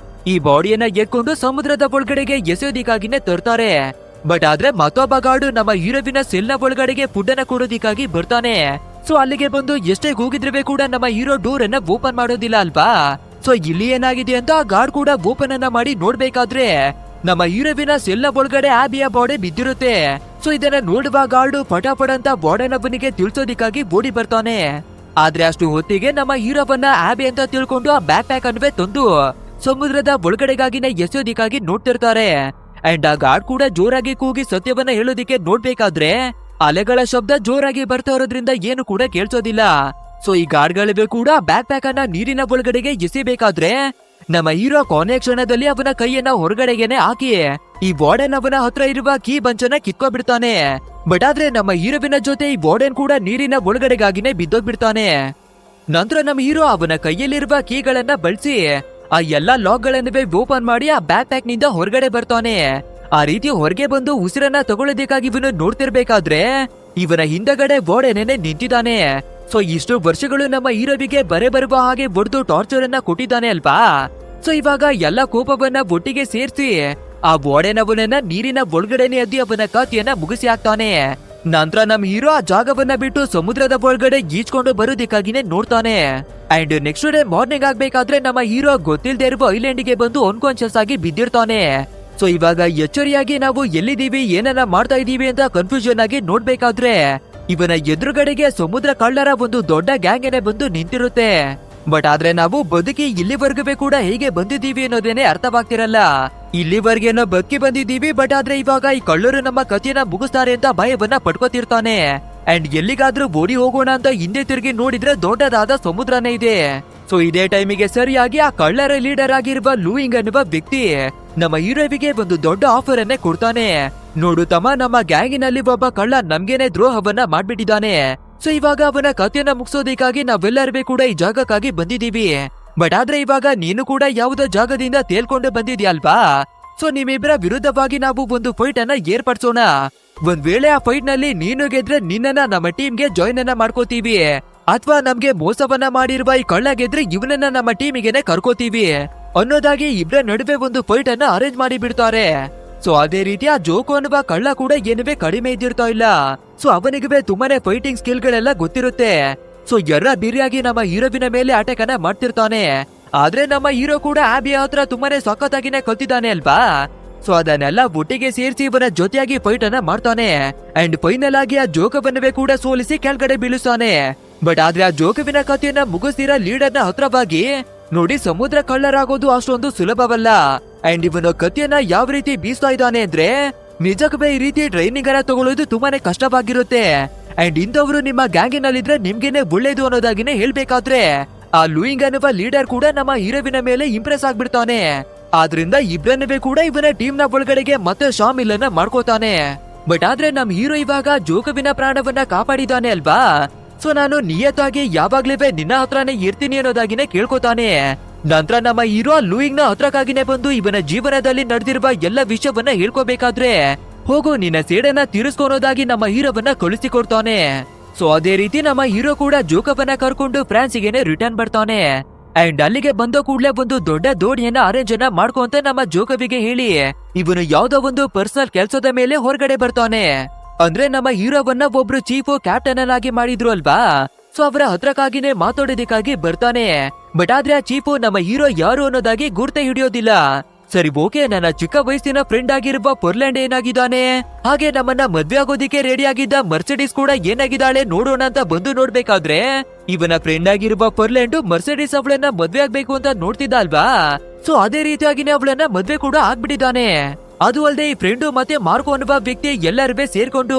S1: ಈ ಬಾಡಿಯನ್ನ ಎತ್ಕೊಂಡು ಸಮುದ್ರದ ಒಳಗಡೆಗೆ ಎಸೆಯೋದಿಕ್ಕಾಗಿನೇ ತರ್ತಾರೆ. ಬಟ್ ಆದ್ರೆ ಮತ್ತೊಬ್ಬ ಗಾರ್ಡ್ ನಮ್ಮ ಹೀರೋವಿನ ಸೆಲ್ ನ ಒಳಗಡೆಗೆ ಫುಡ್ ಅನ್ನ ಕೊಡೋದಿಕ್ಕಾಗಿ ಬರ್ತಾನೆ. ಸೊ ಅಲ್ಲಿಗೆ ಬಂದು ಎಷ್ಟೇ ಕೂಗಿದ್ರೆ ಕೂಡ ನಮ್ಮ ಹೀರೋ ಡೋರ್ ಅನ್ನ ಓಪನ್ ಮಾಡೋದಿಲ್ಲ ಅಲ್ವಾ. ಸೊ ಇಲ್ಲಿ ಏನಾಗಿದೆ ಅಂತ ಗಾರ್ಡ್ ಕೂಡ ಓಪನ್ ಅನ್ನ ಮಾಡಿ ನೋಡ್ಬೇಕಾದ್ರೆ ನಮ್ಮ ಹೀರೋವಿನ ಸೆಲ್ಲ ಒಳಗಡೆ ಆಬಿಯ ಬಾಡಿ ಬಿದ್ದಿರುತ್ತೆ. ಸೊ ಇದನ್ನ ನೋಡುವ ಗಾರ್ಡು ಪಟಾಪಟ ಅಂತ ಬಾಡನವನಿಗೆ ತಿಳಿಸೋದಿಕ್ಕಾಗಿ ಓಡಿ ಬರ್ತಾನೆ. ಆದ್ರೆ ಅಷ್ಟು ಹೊತ್ತಿಗೆ ನಮ್ಮ ಹೀರೋವನ್ನ ಆಬಿ ಅಂತ ತಿಳ್ಕೊಂಡು ಆ ಬ್ಯಾಕ್ ಪ್ಯಾಕ್ ಅನ್ವೇ ತಂದು ಸಮುದ್ರದ ಒಳಗಡೆಗಾಗಿನ ಎಸೆಯೋದಿಕ್ಕಾಗಿ ನೋಡ್ತಿರ್ತಾರೆ. ಅಂಡ್ ಆ ಗಾರ್ಡ್ ಕೂಡ ಜೋರಾಗಿ ಕೂಗಿ ಸತ್ಯವನ್ನ ಹೇಳೋದಿಕ್ಕೆ ನೋಡ್ಬೇಕಾದ್ರೆ ಅಲೆಗಳ ಶಬ್ದ ಜೋರಾಗಿ ಬರ್ತಾ ಇರೋದ್ರಿಂದ ಏನು ಕೂಡ ಕೇಳಿಸೋದಿಲ್ಲ. ಸೊ ಈ ಗಾರ್ಡ್ಗಳಿಗೂ ಕೂಡ ಬ್ಯಾಕ್ ಪ್ಯಾಕ್ ಅನ್ನ ನೀರಿನ ಒಳಗಡೆಗೆ ಎಸಿಬೇಕಾದ್ರೆ ನಮ್ಮ ಹೀರೋ ಕೊನೆ ಕ್ಷಣದಲ್ಲಿ ಅವನ ಕೈಯನ್ನ ಹೊರಗಡೆಗೆನೆ ಹಾಕಿ ಈ ವಾರ್ಡನ್ ಅವನ ಹತ್ರ ಇರುವ ಕೀ ಬಂಚನ್ನ ಕಿತ್ಕೊಂಡ್ಬಿಡ್ತಾನೆ. ಬಟ್ ಆದ್ರೆ ನಮ್ಮ ಹೀರೋವಿನ ಜೊತೆ ಈ ವಾರ್ಡನ್ ಕೂಡ ನೀರಿನ ಒಳಗಡೆಗಾಗಿನೇ ಬಿದ್ದೋಗ್ಬಿಡ್ತಾನೆ. ನಂತರ ನಮ್ಮ ಹೀರೋ ಅವನ ಕೈಯಲ್ಲಿರುವ ಕೀಗಳನ್ನ ಬಳಸಿ ಆ ಎಲ್ಲಾ ಲಾಕ್ ಗಳನ್ನೇ ಓಪನ್ ಮಾಡಿ ಆ ಬ್ಯಾಕ್ ಪ್ಯಾಕ್ ನಿಂದ ಹೊರಗಡೆ ಬರ್ತಾನೆ. ಆ ರೀತಿ ಹೊರಗೆ ಬಂದು ಉಸಿರನ್ನ ತಗೊಳ್ಳೋದಕ್ಕಾಗಿ ಇವನು ನೋಡ್ತಿರ್ಬೇಕಾದ್ರೆ ಇವನ ಹಿಂದಗಡೆ ವಾರ್ಡನ್ ನಿಂತಿದ್ದಾನೆ. ಸೊ ಇಷ್ಟು ವರ್ಷಗಳು ನಮ್ಮ ಹೀರೋವಿಗೆ ಬರುವ ಹಾಗೆ ಹೊಡೆದು ಟಾರ್ಚರ್ ಅನ್ನ ಕೊಟ್ಟಿದ್ದಾನೆ ಅಲ್ವಾ. ಸೊ ಇವಾಗ ಎಲ್ಲ ಕೋಪವನ್ನ ಒಟ್ಟಿಗೆ ಸೇರಿಸಿ ಆ ವಾರ್ಡನ್ ಅವನನ್ನ ನೀರಿನ ಒಳಗಡೆನೆ ಎದ್ದಿ ಅವನ ಕಥೆಯನ್ನ ಮುಗಿಸಿ ಹಾಕ್ತಾನೆ. ನಂತರ ನಮ್ ಹೀರೋ ಆ ಜಾಗವನ್ನ ಬಿಟ್ಟು ಸಮುದ್ರದ ಒಳಗಡೆ ಈಜ್ಕೊಂಡು ಬರೋದಕ್ಕಾಗಿನೇ ನೋಡ್ತಾನೆ. ಅಂಡ್ ನೆಕ್ಸ್ಟ್ ಡೇ ಮಾರ್ನಿಂಗ್ ಆಗ್ಬೇಕಾದ್ರೆ ನಮ್ಮ ಹೀರೋ ಗೊತ್ತಿಲ್ಲದೆ ಇರುವ ಐಲ್ಯಾಂಡ್ ಗೆ ಬಂದು ಅನ್ಕಾನ್ಶಿಯಸ್ ಆಗಿ ಬಿದ್ದಿರ್ತಾನೆ. ಸೊ ಇವಾಗ ಎಚ್ಚರಿಯಾಗಿ ನಾವು ಎಲ್ಲಿದ್ದೀವಿ ಏನನ್ನ ಮಾಡ್ತಾ ಇದೀವಿ ಅಂತ ಕನ್ಫ್ಯೂಷನ್ ಆಗಿ ನೋಡ್ಬೇಕಾದ್ರೆ ಇವನ ಎದುರುಗಡೆಗೆ ಸಮುದ್ರ ಕಳ್ಳರ ಒಂದು ದೊಡ್ಡ ಗ್ಯಾಂಗ್ ಏನೇ ಬಂದು ನಿಂತಿರುತ್ತೆ. ಬಟ್ ಆದ್ರೆ ನಾವು ಬದುಕಿ ಇಲ್ಲಿವರೆಗೂ ಕೂಡ ಹೇಗೆ ಬಂದಿದ್ದೀವಿ ಅನ್ನೋದೇನೆ ಅರ್ಥವಾಗ್ತಿರಲ್ಲ. ಇಲ್ಲಿವರೆಗೇನೋ ಬದುಕಿ ಬಂದಿದ್ದೀವಿ, ಬಟ್ ಆದ್ರೆ ಇವಾಗ ಈ ಕಳ್ಳರು ನಮ್ಮ ಕಥೆಯನ್ನ ಮುಗಿಸ್ತಾರೆ ಅಂತ ಭಯವನ್ನ ಪಡ್ಕೋತಿರ್ತಾನೆ. ಅಂಡ್ ಎಲ್ಲಿಗಾದ್ರೂ ಓಡಿ ಹೋಗೋಣ ಅಂತ ಹಿಂದೆ ತಿರುಗಿ ನೋಡಿದ್ರೆ ದೊಡ್ಡದಾದ ಸಮುದ್ರನೇ ಇದೆ. ಸೊ ಇದೇ ಟೈಮಿಗೆ ಸರಿಯಾಗಿ ಆ ಕಳ್ಳರ ಲೀಡರ್ ಆಗಿರುವ ಲೂಯಿಂಗ್ ಅನ್ನುವ ವ್ಯಕ್ತಿ ನಮ್ಮ ಹೀರೋವಿಗೆ ಒಂದು ದೊಡ್ಡ ಆಫರ್ ಅನ್ನೇ ಕೊಡ್ತಾನೆ. ನೋಡು ತಮ್ಮ, ನಮ್ಮ ಗ್ಯಾಂಗಿನಲ್ಲಿ ಒಬ್ಬ ಕಳ್ಳ ನಮ್ಗೇನೆ ದ್ರೋಹವನ್ನ ಮಾಡ್ಬಿಟ್ಟಿದ್ದಾನೆ. ಸೊ ಇವಾಗ ಅವನ ಕಥೆಯನ್ನ ಮುಗಿಸೋದಕ್ಕಾಗಿ ನಾವೆಲ್ಲರೂ ಕೂಡ ಈ ಜಾಗಕ್ಕಾಗಿ ಬಂದಿದೀವಿ. ಬಟ್ ಆದ್ರೆ ಇವಾಗ ನೀನು ಕೂಡ ಯಾವುದೋ ಜಾಗದಿಂದ ತೇಲ್ಕೊಂಡು ಬಂದಿದ್ಯಲ್ವಾ. ಸೊ ನಿಮ್ಮಿಬ್ಬರ ವಿರುದ್ಧವಾಗಿ ನಾವು ಒಂದು ಫೈಟ್ ಅನ್ನ ಏರ್ಪಡಿಸೋಣ. ಒಂದ್ ವೇಳೆ ಆ ಫೈಟ್ ನಲ್ಲಿ ನೀನು ಗೆದ್ರೆ ನಿನ್ನನ್ನ ನಮ್ಮ ಟೀಮ್ಗೆ ಜಾಯಿನ್ ಅನ್ನ ಮಾಡ್ಕೋತೀವಿ, ಅಥವಾ ನಮ್ಗೆ ಮೋಸವನ್ನ ಮಾಡಿರುವ ಈ ಕಳ್ಳ ಗೆದ್ರೆ ಇವನನ್ನ ನಮ್ಮ ಟೀಮಿಗೆನೆ ಕರ್ಕೋತೀವಿ ಅನ್ನೋದಾಗಿ ಇಬ್ಬರ ನಡುವೆ ಒಂದು ಫೈಟ್ ಅನ್ನ ಅರೇಂಜ್ ಮಾಡಿ ಬಿಡ್ತಾರೆ. ಸೊ ಅದೇ ರೀತಿ ಆ ಜೋಕು ಅನ್ನುವ ಕಳ್ಳ ಕೂಡ ಏನುವೆ ಕಡಿಮೆ ಇದ್ದಿರ್ತಾ ಇಲ್ಲ. ಸೊ ಅವನಿಗೆ ತುಂಬಾನೇ ಫೈಟಿಂಗ್ ಸ್ಕಿಲ್ ಗಳೆಲ್ಲ ಗೊತ್ತಿರುತ್ತೆ. ಸೊ ಎರ್ರ ಬಿರಿಯಾಗಿ ನಮ್ಮ ಹೀರೋವಿನ ಮೇಲೆ ಅಟ್ಯಾಕ್ ಅನ್ನ ಮಾಡ್ತಿರ್ತಾನೆ. ಆದ್ರೆ ನಮ್ಮ ಹೀರೋ ಕೂಡ ಆಬಿಯ ಹತ್ರ ತುಂಬಾನೇ ಸಖತ್ತಾಗಿನೇ ಕಲ್ತಿದ್ದಾನೆ ಅಲ್ವಾ. ಸೊ ಅದನ್ನೆಲ್ಲ ಒಟ್ಟಿಗೆ ಸೇರಿಸಿ ಇವನ ಜೊತೆಯಾಗಿ ಫೈಟ್ ಅನ್ನ ಮಾಡ್ತಾನೆ. ಅಂಡ್ ಫೈನಲ್ ಆಗಿ ಆ ಜೋಕವನ್ನವೇ ಕೂಡ ಸೋಲಿಸಿ ಕೆಳಗಡೆ ಬೀಳಿಸ್ತಾನೆ. ಬಟ್ ಆದ್ರೆ ಆ ಜೋಕವಿನ ಕಥೆಯನ್ನ ಮುಗಿಸ್ತೀರಾ ಲೀಡರ್ನ ಹತ್ರವಾಗಿ ನೋಡಿ, ಸಮುದ್ರ ಕಳ್ಳರಾಗೋದು ಅಷ್ಟೊಂದು ಸುಲಭವಲ್ಲ. ಅಂಡ್ ಇವನ ಕಥೆಯನ್ನ ಯಾವ ರೀತಿ ಬೀಸ್ತಾ ಇದ್ದಾನೆ ಅಂದ್ರೆ ನಿಜಕ್ಕೂ ಈ ರೀತಿ ಟ್ರೈನಿಂಗ್ ಅನ್ನ ತಗೊಳ್ಳೋದು ತುಂಬಾನೇ ಕಷ್ಟವಾಗಿರುತ್ತೆ. ಅಂಡ್ ಇಂಥವ್ರು ನಿಮ್ಮ ಗ್ಯಾಂಗಿನಲ್ಲಿದ್ರೆ ನಿಮ್ಗೇನೆ ಒಳ್ಳೇದು ಅನ್ನೋದಾಗಿನೇ ಹೇಳ್ಬೇಕಾದ್ರೆ ಆ ಲೂಯಿಂಗ್ ಅನ್ನುವ ಲೀಡರ್ ಕೂಡ ನಮ್ಮ ಹೀರೋವಿನ ಮೇಲೆ ಇಂಪ್ರೆಸ್ ಆಗ್ಬಿಡ್ತಾನೆ. ಆದ್ರಿಂದ ಇಬ್ರನ್ನವೇ ಕೂಡ ಇವನ ಟೀಮ್ ನ ಒಳಗಡೆಗೆ ಮತ್ತೆ ಶಾಮಿಲ್ ಅನ್ನ ಮಾಡ್ಕೋತಾನೆ. ಬಟ್ ಆದ್ರೆ ನಮ್ ಹೀರೋ ಇವಾಗ ಜೋಕವಿನ ಪ್ರಾಣವನ್ನ ಕಾಪಾಡಿದಾನೆ ಅಲ್ವಾ. ಸೊ ನಾನು ನಿಯತ್ತಾಗಿ ಯಾವಾಗ್ಲೇ ನಿನ್ನ ಹತ್ರನೇ ಇರ್ತೀನಿ ಅನ್ನೋದಾಗಿನೇ ಕೇಳ್ಕೊತಾನೆ. ನಂತರ ನಮ್ಮ ಹೀರೋ ಲೂಯಿಂಗ್ ನ ಹತ್ರಕ್ಕಾಗಿನೇ ಬಂದು ಇವನ ಜೀವನದಲ್ಲಿ ನಡೆದಿರುವ ಎಲ್ಲ ವಿಷಯವನ್ನ ಹೇಳ್ಕೋಬೇಕಾದ್ರೆ ಹೋಗು ನಿನ್ನ ಸೇಡನ್ನ ತೀರಿಸ್ಕೊಳೋದಾಗಿ ನಮ್ಮ ಹೀರೋವನ್ನ ಕಳಿಸಿಕೊಡ್ತಾನೆ. ಸೊ ಅದೇ ರೀತಿ ನಮ್ಮ ಹೀರೋ ಕೂಡ ಜೋಕವನ್ನ ಕರ್ಕೊಂಡು ಫ್ರಾನ್ಸಿಗೆನೆ ರಿಟರ್ನ್ ಬರ್ತಾನೆ. ಅಂಡ್ ಅಲ್ಲಿಗೆ ಬಂದ ಕೂಡಲೇ ಒಂದು ದೊಡ್ಡ ದೋಣಿಯನ್ನ ಅರೇಂಜ್ ಅನ್ನ ಮಾಡ್ಕೊಂತ ನಮ್ಮ ಜೋಕವಿಗೆ ಹೇಳಿ ಇವನು ಯಾವ್ದೋ ಒಂದು ಪರ್ಸನಲ್ ಕೆಲ್ಸದ ಮೇಲೆ ಹೊರಗಡೆ ಬರ್ತಾನೆ. ಅಂದ್ರೆ ನಮ್ಮ ಹೀರೋವನ್ನ ಒಬ್ರು ಚೀಫ್ ಕ್ಯಾಪ್ಟನ್ ಅನ್ನಾಗಿ ಮಾಡಿದ್ರು ಅಲ್ವಾ. ಸೊ ಅವರ ಹತ್ರಕ್ಕಾಗಿನೇ ಮಾತಾಡೋದಕ್ಕಾಗಿ ಬರ್ತಾನೆ. ಬಟ್ ಆದ್ರೆ ಆ ಚೀಫ್ ನಮ್ಮ ಹೀರೋ ಯಾರು ಅನ್ನೋದಾಗಿ ಗುರ್ತೆ ಹಿಡಿಯೋದಿಲ್ಲ. ಸರಿ ಓಕೆ, ನನ್ನ ಚಿಕ್ಕ ವಯಸ್ಸಿನ ಫ್ರೆಂಡ್ ಆಗಿರುವ ಪರ್ಲ್ಯಾಂಡ್ ಏನಾಗಿದ್ದಾನೆ, ಹಾಗೆ ನಮ್ಮನ್ನ ಮದ್ವೆ ಆಗೋದಿಕ್ಕೆ ರೆಡಿ ಆಗಿದ್ದ ಮರ್ಸಿಡೀಸ್ ಕೂಡ ಏನಾಗಿದ್ದಾಳೆ ನೋಡೋಣ ಅಂತ ಬಂದು ನೋಡ್ಬೇಕಾದ್ರೆ ಇವನ ಫ್ರೆಂಡ್ ಆಗಿರುವ ಪರ್ಲ್ಯಾಂಡ್ ಮರ್ಸಿಡೀಸ್ ಅವಳನ್ನ ಮದ್ವೆ ಆಗ್ಬೇಕು ಅಂತ ನೋಡ್ತಿದ್ದ ಅಲ್ವಾ. ಸೊ ಅದೇ ರೀತಿಯಾಗಿನೇ ಅವಳನ್ನ ಮದ್ವೆ ಕೂಡ ಆಗ್ಬಿಟ್ಟಿದ್ದಾನೆ. ಅದು ಅಲ್ಲದೆ ಈ ಫ್ರೆಂಡು ಮತ್ತೆ ಮಾರ್ಕೋ ಅನ್ನುವ ವ್ಯಕ್ತಿ ಎಲ್ಲರೂ ಸೇರ್ಕೊಂಡು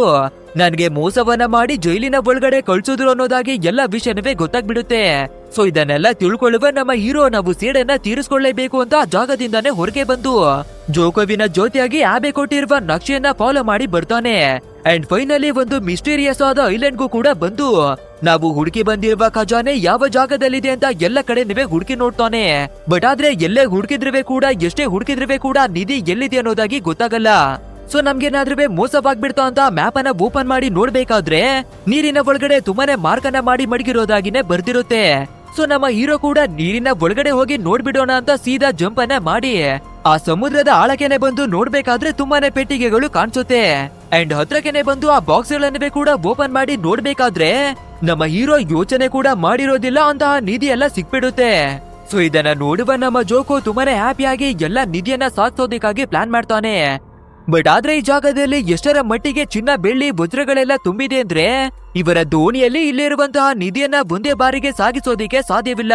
S1: ನನ್ಗೆ ಮೋಸವನ್ನ ಮಾಡಿ ಜೈಲಿನ ಒಳಗಡೆ ಕಳ್ಸಿದ್ರು ಅನ್ನೋದಾಗಿ ಎಲ್ಲ ವಿಷಯನವೇ ಗೊತ್ತಾಗ್ಬಿಡುತ್ತೆ. ಸೊ ಇದನ್ನೆಲ್ಲ ತಿಳ್ಕೊಳ್ಳುವ ನಮ್ಮ ಹೀರೋ ನಾವು ಸೇಡನ್ನ ತೀರಿಸ್ಕೊಳ್ಳೇಬೇಕು ಅಂತ ಜಾಗದಿಂದಾನೇ ಹೊರಗೆ ಬಂದು ಜೋಕೋವಿನ ಜೊತೆಯಾಗಿ ಆಬೆ ಕೊಟ್ಟಿರುವ ನಕ್ಷೆಯನ್ನ ಫಾಲೋ ಮಾಡಿ ಬರ್ತಾನೆ. ಅಂಡ್ ಫೈನಲಿ ಒಂದು ಮಿಸ್ಟೀರಿಯಸ್ ಆದ ಐಲ್ಯಾಂಡ್ಗೂ ಕೂಡ ಬಂದು ನಾವು ಹುಡುಕಿ ಬಂದಿರುವ ಖಜಾನೆ ಯಾವ ಜಾಗದಲ್ಲಿದೆ ಅಂತ ಎಲ್ಲ ಕಡೆ ನೀವೇ ಹುಡುಕಿ ನೋಡ್ತಾನೆ. ಬಟ್ ಆದ್ರೆ ಎಲ್ಲೇ ಹುಡುಕಿದ್ರವೇ ಕೂಡ ಎಷ್ಟೇ ಹುಡುಕಿದ್ರವೇ ಕೂಡ ನಿಧಿ ಎಲ್ಲಿದೆ ಅನ್ನೋದಾಗಿ ಗೊತ್ತಾಗಲ್ಲ. ಸೊ ನಮ್ಗೇನಾದ್ರೂ ಮೋಸವಾಗ್ಬಿಡ್ತಾ ಅಂತ ಮ್ಯಾಪ್ ಅನ್ನ ಓಪನ್ ಮಾಡಿ ನೋಡ್ಬೇಕಾದ್ರೆ ನೀರಿನ ಒಳಗಡೆ ತುಂಬಾನೇ ಮಾರ್ಕ್ ಅನ್ನ ಮಾಡಿ ಮಡಗಿರೋದಾಗಿನೇ ಬರ್ದಿರುತ್ತೆ. ಸೊ ನಮ್ಮ ಹೀರೋ ಕೂಡ ನೀರಿನ ಒಳಗಡೆ ಹೋಗಿ ನೋಡ್ಬಿಡೋಣ ಅಂತ ಸೀದಾ ಜಂಪ್ ಅನ್ನ ಮಾಡಿ ಆ ಸಮುದ್ರದ ಆಳಕೆನೆ ಬಂದು ನೋಡ್ಬೇಕಾದ್ರೆ ತುಂಬಾನೇ ಪೆಟ್ಟಿಗೆಗಳು ಕಾಣಿಸುತ್ತೆ. ಅಂಡ್ ಹತ್ರಕೆನೆ ಬಂದು ಆ ಬಾಕ್ಸ್ ಗಳನ್ನವೇ ಕೂಡ ಓಪನ್ ಮಾಡಿ ನೋಡ್ಬೇಕಾದ್ರೆ ನಮ್ಮ ಹೀರೋ ಯೋಚನೆ ಕೂಡ ಮಾಡಿರೋದಿಲ್ಲ ಅಂತಹ ನಿಧಿ ಎಲ್ಲ ಸಿಕ್ಬಿಡುತ್ತೆ. ಸೊ ಇದನ್ನ ನೋಡುವ ನಮ್ಮ ಜೋಕು ತುಂಬಾನೇ ಹ್ಯಾಪಿಯಾಗಿ ಎಲ್ಲ ನಿಧಿಯನ್ನ ಸಾಧಿಸೋದಕ್ಕಾಗಿ ಪ್ಲಾನ್ ಮಾಡ್ತಾನೆ. ಬಟ್ ಆದ್ರೆ ಈ ಜಾಗದಲ್ಲಿ ಎಷ್ಟರ ಮಟ್ಟಿಗೆ ಚಿನ್ನ ಬೆಳ್ಳಿ ವಜ್ರಗಳೆಲ್ಲ ತುಂಬಿದೆ ಅಂದ್ರೆ ಇವರ ದೋಣಿಯಲ್ಲಿ ಇಲ್ಲಿರುವಂತಹ ನಿಧಿಯನ್ನ ಒಂದೇ ಬಾರಿಗೆ ಸಾಗಿಸೋದಿಕ್ಕೆ ಸಾಧ್ಯವಿಲ್ಲ.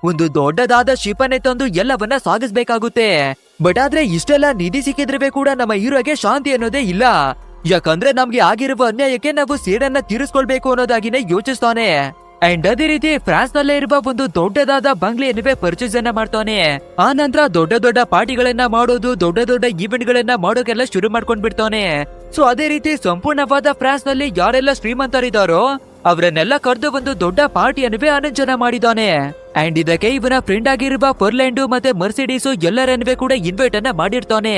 S1: ಒಂದು ದೊಡ್ಡದಾದ ಶಿಪನೆ ತಂದು ಎಲ್ಲವನ್ನ ಸಾಗಿಸ್ಬೇಕಾಗುತ್ತೆ. ಬಟ್ ಆದ್ರೆ ಇಷ್ಟೆಲ್ಲ ನಿಧಿ ಸಿಕ್ಕಿದ್ರೆ ಕೂಡ ನಮ್ಮ ಹೀರೋಗೆ ಶಾಂತಿ ಅನ್ನೋದೇ ಇಲ್ಲ. ಯಾಕಂದ್ರೆ ನಮ್ಗೆ ಆಗಿರುವ ಅನ್ಯಾಯಕ್ಕೆ ನಾವು ಸೇಡನ್ನ ತೀರಿಸ್ಕೊಳ್ಬೇಕು ಅನ್ನೋದಾಗಿನೇ ಯೋಚಿಸ್ತಾನೆ. ಅಂಡ್ ಅದೇ ರೀತಿ ಫ್ರಾನ್ಸ್ ನಲ್ಲೇ ಇರುವ ಒಂದು ದೊಡ್ಡದಾದ ಬಂಗ್ಲೆಯನ್ನೇ ಪರ್ಚೇಸ್ ಅನ್ನ ಮಾಡ್ತಾನೆ. ಆ ನಂತರ ದೊಡ್ಡ ದೊಡ್ಡ ಪಾರ್ಟಿಗಳನ್ನ ಮಾಡೋದು, ದೊಡ್ಡ ದೊಡ್ಡ ಈವೆಂಟ್ ಗಳನ್ನ ಮಾಡೋಕೆಲ್ಲ ಶುರು ಮಾಡ್ಕೊಂಡ್ ಬಿಡ್ತಾನೆ. ಸೊ ಅದೇ ರೀತಿ ಸಂಪೂರ್ಣವಾದ ಫ್ರಾನ್ಸ್ ನಲ್ಲಿ ಯಾರೆಲ್ಲ ಶ್ರೀಮಂತರಿದ್ದಾರೋ ಅವರನ್ನೆಲ್ಲ ಕರೆದು ಒಂದು ದೊಡ್ಡ ಪಾರ್ಟಿಯನ್ನೇ ಅರೇಂಜ್ ಮಾಡಿದ್ದಾನೆ. ಅಂಡ್ ಇದಕ್ಕೆ ಇವನ ಫ್ರೆಂಡ್ ಆಗಿರುವ ಫರ್ಲ್ಯಾಂಡ್ ಮತ್ತೆ ಮರ್ಸಿಡೀಸ್ ಎಲ್ಲರನ್ನೇ ಕೂಡ ಇನ್ವೈಟ್ ಅನ್ನ ಮಾಡಿರ್ತಾನೆ.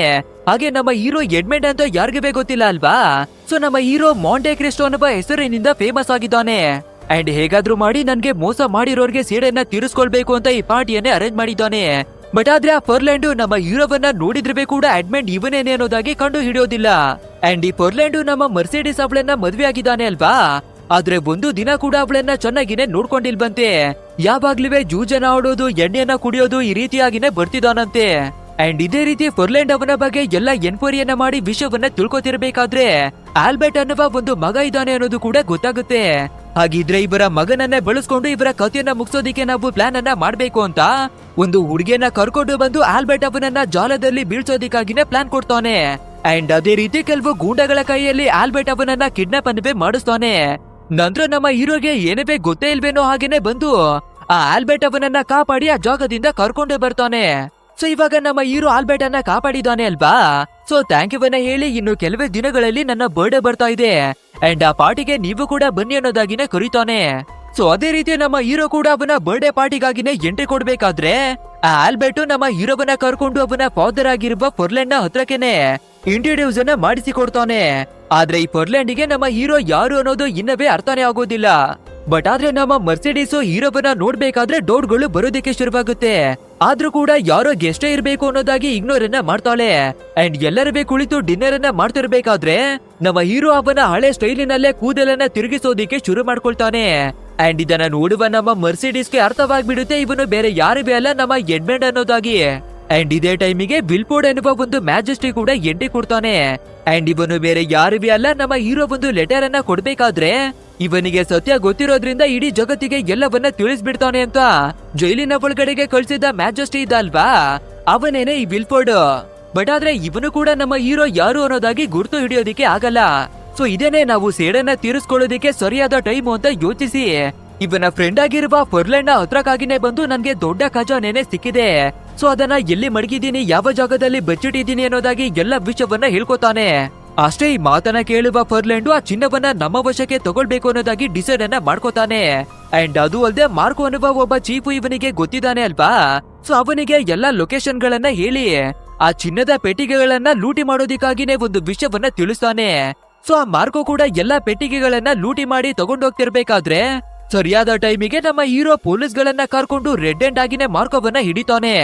S1: ಹಾಗೆ ನಮ್ಮ ಹೀರೋ ಎಡ್ಮೆಂಡ್ ಅಂತ ಯಾರಿಗೂ ಗೊತ್ತಿಲ್ಲ ಅಲ್ವಾ. ಸೊ ನಮ್ಮ ಹೀರೋ ಮಾಂಟೆ ಕ್ರಿಸ್ಟೋ ಅನ್ನುವ ಹೆಸರಿನಿಂದ ಫೇಮಸ್ ಆಗಿದ್ದಾನೆ. ಅಂಡ್ ಹೇಗಾದ್ರೂ ಮಾಡಿ ನನ್ಗೆ ಮೋಸ ಮಾಡಿರೋರ್ಗೆ ಸೇಡನ್ನ ತೀರಿಸ್ಕೊಳ್ಬೇಕು ಅಂತ ಈ ಪಾರ್ಟಿಯನ್ನೇ ಅರೇಂಜ್ ಮಾಡಿದ್ದಾನೆ. ಬಟ್ ಆದ್ರೆ ಆ ಫರ್ಲ್ಯಾಂಡ್ ನಮ್ಮ ಹೀರೋವನ್ನ ನೋಡಿದ್ರೆ ಕೂಡ ಅಡ್ಮೆಂಟ್ ಇವನೇನೆ ಅನ್ನೋದಾಗಿ ಕಂಡು ಹಿಡಿಯೋದಿಲ್ಲ. ಅಂಡ್ ಈ ಫರ್ಲ್ಯಾಂಡ್ ನಮ್ಮ ಮರ್ಸಿಡೀಸ್ ಅವಳನ್ನ ಮದ್ವೆ ಆಗಿದ್ದಾನೆ ಅಲ್ವಾ. ಆದ್ರೆ ಒಂದು ದಿನ ಕೂಡ ಅವಳನ್ನ ಚೆನ್ನಾಗಿನೇ ನೋಡ್ಕೊಂಡಿಲ್ವಂತೆ. ಯಾವಾಗ್ಲೂ ಜೂಜನ ಆಡೋದು, ಎಣ್ಣೆಯನ್ನ ಕುಡಿಯೋದು ಈ ರೀತಿಯಾಗಿನೇ ಬರ್ತಿದ್ದಾನಂತೆ. ಅಂಡ್ ಇದೇ ರೀತಿ ಫರ್ಲ್ಯಾಂಡ್ ಅವನ ಬಗ್ಗೆ ಎಲ್ಲ ಎನ್ಕ್ವೈರಿಯನ್ನ ಮಾಡಿ ವಿಷಯವನ್ನ ತಿಳ್ಕೊತಿರ್ಬೇಕಾದ್ರೆ ಆಲ್ಬರ್ಟ್ ಅನ್ನುವ ಒಂದು ಮಗ ಇದ್ದಾನೆ ಅನ್ನೋದು ಕೂಡ ಗೊತ್ತಾಗುತ್ತೆ. ಹಾಗಿದ್ರೆ ಇವರ ಮಗನನ್ನೇ ಬಳಸ್ಕೊಂಡು ಇವರ ಕಥೆಯನ್ನ ಮುಗಿಸೋದಿಕ್ಕೆ ನಾವು ಪ್ಲಾನ್ ಅನ್ನ ಮಾಡ್ಬೇಕು ಅಂತ ಒಂದು ಹುಡುಗಿಯನ್ನ ಕರ್ಕೊಂಡು ಬಂದು ಆಲ್ಬರ್ಟ್ ಅವನನ್ನ ಜಾಲದಲ್ಲಿ ಬೀಳ್ಸೋದಿಕ್ಕಾಗಿನೇ ಪ್ಲಾನ್ ಕೊಡ್ತಾನೆ. ಅಂಡ್ ಅದೇ ರೀತಿ ಕೆಲವು ಗೂಂಡಗಳ ಕೈಯಲ್ಲಿ ಆಲ್ಬರ್ಟ್ ಅವನನ್ನ ಕಿಡ್ನಾಪ್ ಅನ್ನವೇ ಮಾಡಿಸ್ತಾನೆ. ನಂತರ ನಮ್ಮ ಹೀರೋಗೆ ಏನವೇ ಗೊತ್ತೇ ಇಲ್ವೇನೋ ಹಾಗೇನೆ ಬಂದು ಆ ಆಲ್ಬರ್ಟ್ ಅವನನ್ನ ಕಾಪಾಡಿ ಆ ಜಾಗದಿಂದ ಕರ್ಕೊಂಡೇ ಬರ್ತಾನೆ. ಸೊ ಇವಾಗ ನಮ್ಮ ಹೀರೋ ಆಲ್ಬರ್ಟ್ ಅನ್ನ ಕಾಪಾಡಿದಾನೆ ಅಲ್ವಾ. ಸೊ ಥ್ಯಾಂಕ್ ಯು ಅನ್ನ ಹೇಳಿ ಇನ್ನು ಕೆಲವೇ ದಿನಗಳಲ್ಲಿ ನನ್ನ ಬರ್ಡೇ ಬರ್ತಾ ಇದೆ ಅಂಡ್ ಆ ಪಾರ್ಟಿಗೆ ನೀವು ಕೂಡ ಬನ್ನಿ ಅನ್ನೋದಾಗಿನೇ ಕರೀತಾನೆ. ಸೊ ಅದೇ ರೀತಿ ನಮ್ಮ ಹೀರೋ ಕೂಡ ಅವನ ಬರ್ಡೇ ಪಾರ್ಟಿಗಾಗಿನೇ ಎಂಟ್ರಿ ಕೊಡ್ಬೇಕಾದ್ರೆ ಆ ಆಲ್ಬರ್ಟ್ ನಮ್ಮ ಹೀರೋವನ್ನ ಕರ್ಕೊಂಡು ಅವನ ಫಾದರ್ ಆಗಿರುವ ಫರ್ಲ್ಯಾಂಡ್ ನ ಹತ್ರಕೆನೆ ಇಂಟ್ರೊಡ್ಯೂಸ್ ಅನ್ನ ಮಾಡಿಸಿಕೊಡ್ತಾನೆ. ಆದ್ರೆ ಈ ಫರ್ಲ್ಯಾಂಡ್ ಗೆ ನಮ್ಮ ಹೀರೋ ಯಾರು ಅನ್ನೋದು ಇನ್ನವೇ ಅರ್ಥನೇ ಆಗೋದಿಲ್ಲ. ಬಟ್ ಆದ್ರೆ ನಮ್ಮ ಮರ್ಸಿಡೀಸ್ ಹೀರೋವನ್ನ ನೋಡ್ಬೇಕಾದ್ರೆ ಡೌಟ್ಗಳು ಬರೋದಕ್ಕೆ ಶುರುವಾಗುತ್ತೆ. ಆದ್ರೂ ಕೂಡ ಯಾರೋ ಗೆಸ್ಟೇ ಇರ್ಬೇಕು ಅನ್ನೋದಾಗಿ ಇಗ್ನೋರ್ ಅನ್ನ ಮಾಡ್ತಾಳೆ. ಅಂಡ್ ಎಲ್ಲರೂ ಕುಳಿತು ಡಿನ್ನರ್ ಅನ್ನ ಮಾಡ್ತಿರ್ಬೇಕಾದ್ರೆ ನಮ್ಮ ಹೀರೋ ಅವನ ಹಳೆ ಸ್ಟೈಲಿನಲ್ಲೇ ಕೂದಲನ್ನ ತಿರುಗಿಸೋದಿಕ್ಕೆ ಶುರು ಮಾಡ್ಕೊಳ್ತಾನೆ. ಅಂಡ್ ಇದನ್ನ ನೋಡುವ ನಮ್ಮ ಮರ್ಸಿಡೀಸ್ಗೆ ಅರ್ಥವಾಗ್ಬಿಡುತ್ತೆ ಇವನು ಬೇರೆ ಯಾರಿಗೂ ಅಲ್ಲ ನಮ್ಮ ಎಡ್ಮೆಂಡ್ ಅನ್ನೋದಾಗಿ. ಅಂಡ್ ಇದೇ ಟೈಮಿಗೆ ವಿಲ್ಫೋರ್ಡ್ ಎನ್ನುವ ಒಂದು ಮ್ಯಾಜೆಸ್ಟಿ ಕೂಡ ಎಂಟ್ರಿ ಕೊಡ್ತಾನೆ. ಅಂಡ್ ಇವನು ಬೇರೆ ಯಾರಿಗೂ ಅಲ್ಲ ನಮ್ಮ ಹೀರೋ ಒಂದು ಲೆಟರ್ ಅನ್ನ ಕೊಡ್ಬೇಕಾದ್ರೆ ಇವನಿಗೆ ಸತ್ಯ ಗೊತ್ತಿರೋದ್ರಿಂದ ಇಡೀ ಜಗತ್ತಿಗೆ ಎಲ್ಲವನ್ನ ತಿಳಿಸ್ಬಿಡ್ತಾನೆ ಅಂತ ಜೈಲಿನ ಒಳಗಡೆಗೆ ಕಳ್ಸಿದ್ದ ಮ್ಯಾಜೆಸ್ಟಿ ಇದ್ದ ಅಲ್ವಾ, ಅವನೇನೆ ಈ ವಿಲ್ಫೋರ್ಡ್. ಬಟ್ ಆದ್ರೆ ಇವನು ಕೂಡ ನಮ್ಮ ಹೀರೋ ಯಾರು ಅನ್ನೋದಾಗಿ ಗುರ್ತು ಹಿಡಿಯೋದಿಕ್ಕೆ ಆಗಲ್ಲ. ಸೊ ಇದೇನೆ ನಾವು ಸೇಡನ್ನ ತೀರಿಸ್ಕೊಳ್ಳೋದಿಕ್ಕೆ ಸರಿಯಾದ ಟೈಮು ಅಂತ ಯೋಚಿಸಿ ಇವನ ಫ್ರೆಂಡ್ ಆಗಿರುವ ಫರ್ಲ್ಯಾಂಡ್ ನ ಹತ್ರಕ್ಕಾಗಿನೇ ಬಂದು ನನ್ಗೆ ದೊಡ್ಡ ಖಜಾನೆನೆ ಸಿಕ್ಕಿದೆ. ಸೊ ಅದನ್ನ ಎಲ್ಲಿ ಮಡಗಿದ್ದೀನಿ, ಯಾವ ಜಾಗದಲ್ಲಿ ಬಚ್ಚಿಟ್ಟಿದ್ದೀನಿ ಅನ್ನೋದಾಗಿ ಎಲ್ಲ ವಿಷಯವನ್ನ ಹೇಳ್ಕೊತಾನೆ. ಅಷ್ಟೇ ಈ ಮಾತನ್ನ ಕೇಳುವ ಫರ್ಲ್ಯಾಂಡ್ ಆ ಚಿನ್ನವನ್ನ ನಮ್ಮ ವಶಕ್ಕೆ ತಗೊಳ್ಬೇಕು ಅನ್ನೋದಾಗಿ ಡಿಸೈಡ್ ಅನ್ನ ಮಾಡ್ಕೋತಾನೆ. ಅಂಡ್ ಅದು ಅಲ್ಲದೆ ಮಾರ್ಕೋ ಅನ್ನುವ ಒಬ್ಬ ಚೀಫ್ ಇವನಿಗೆ ಗೊತ್ತಿದ್ದಾನೆ ಅಲ್ವಾ. ಸೊ ಅವನಿಗೆ ಎಲ್ಲಾ ಲೊಕೇಶನ್ ಗಳನ್ನ ಹೇಳಿ ಆ ಚಿನ್ನದ ಪೆಟ್ಟಿಗೆಗಳನ್ನ ಲೂಟಿ ಮಾಡೋದಿಕ್ಕಾಗಿನೇ ಒಂದು ವಿಷಯವನ್ನ ತಿಳಿಸ್ತಾನೆ. ಸೊ ಆ ಮಾರ್ಕೋ ಕೂಡ ಎಲ್ಲಾ ಪೆಟ್ಟಿಗೆಗಳನ್ನ ಲೂಟಿ ಮಾಡಿ ತಗೊಂಡೋಗ್ತಿರ್ಬೇಕಾದ್ರೆ ಸರಿಯಾದ ಟೈಮಿಗೆ ನಮ್ಮ ಹೀರೋ ಪೊಲೀಸ್ ಗಳನ್ನ ಕರ್ಕೊಂಡು ರೆಡ್ ಅಂಡ್ ಆಗಿನೇ ಮಾರ್ಕೋವನ್ನ ಹಿಡಿತಾನೆ.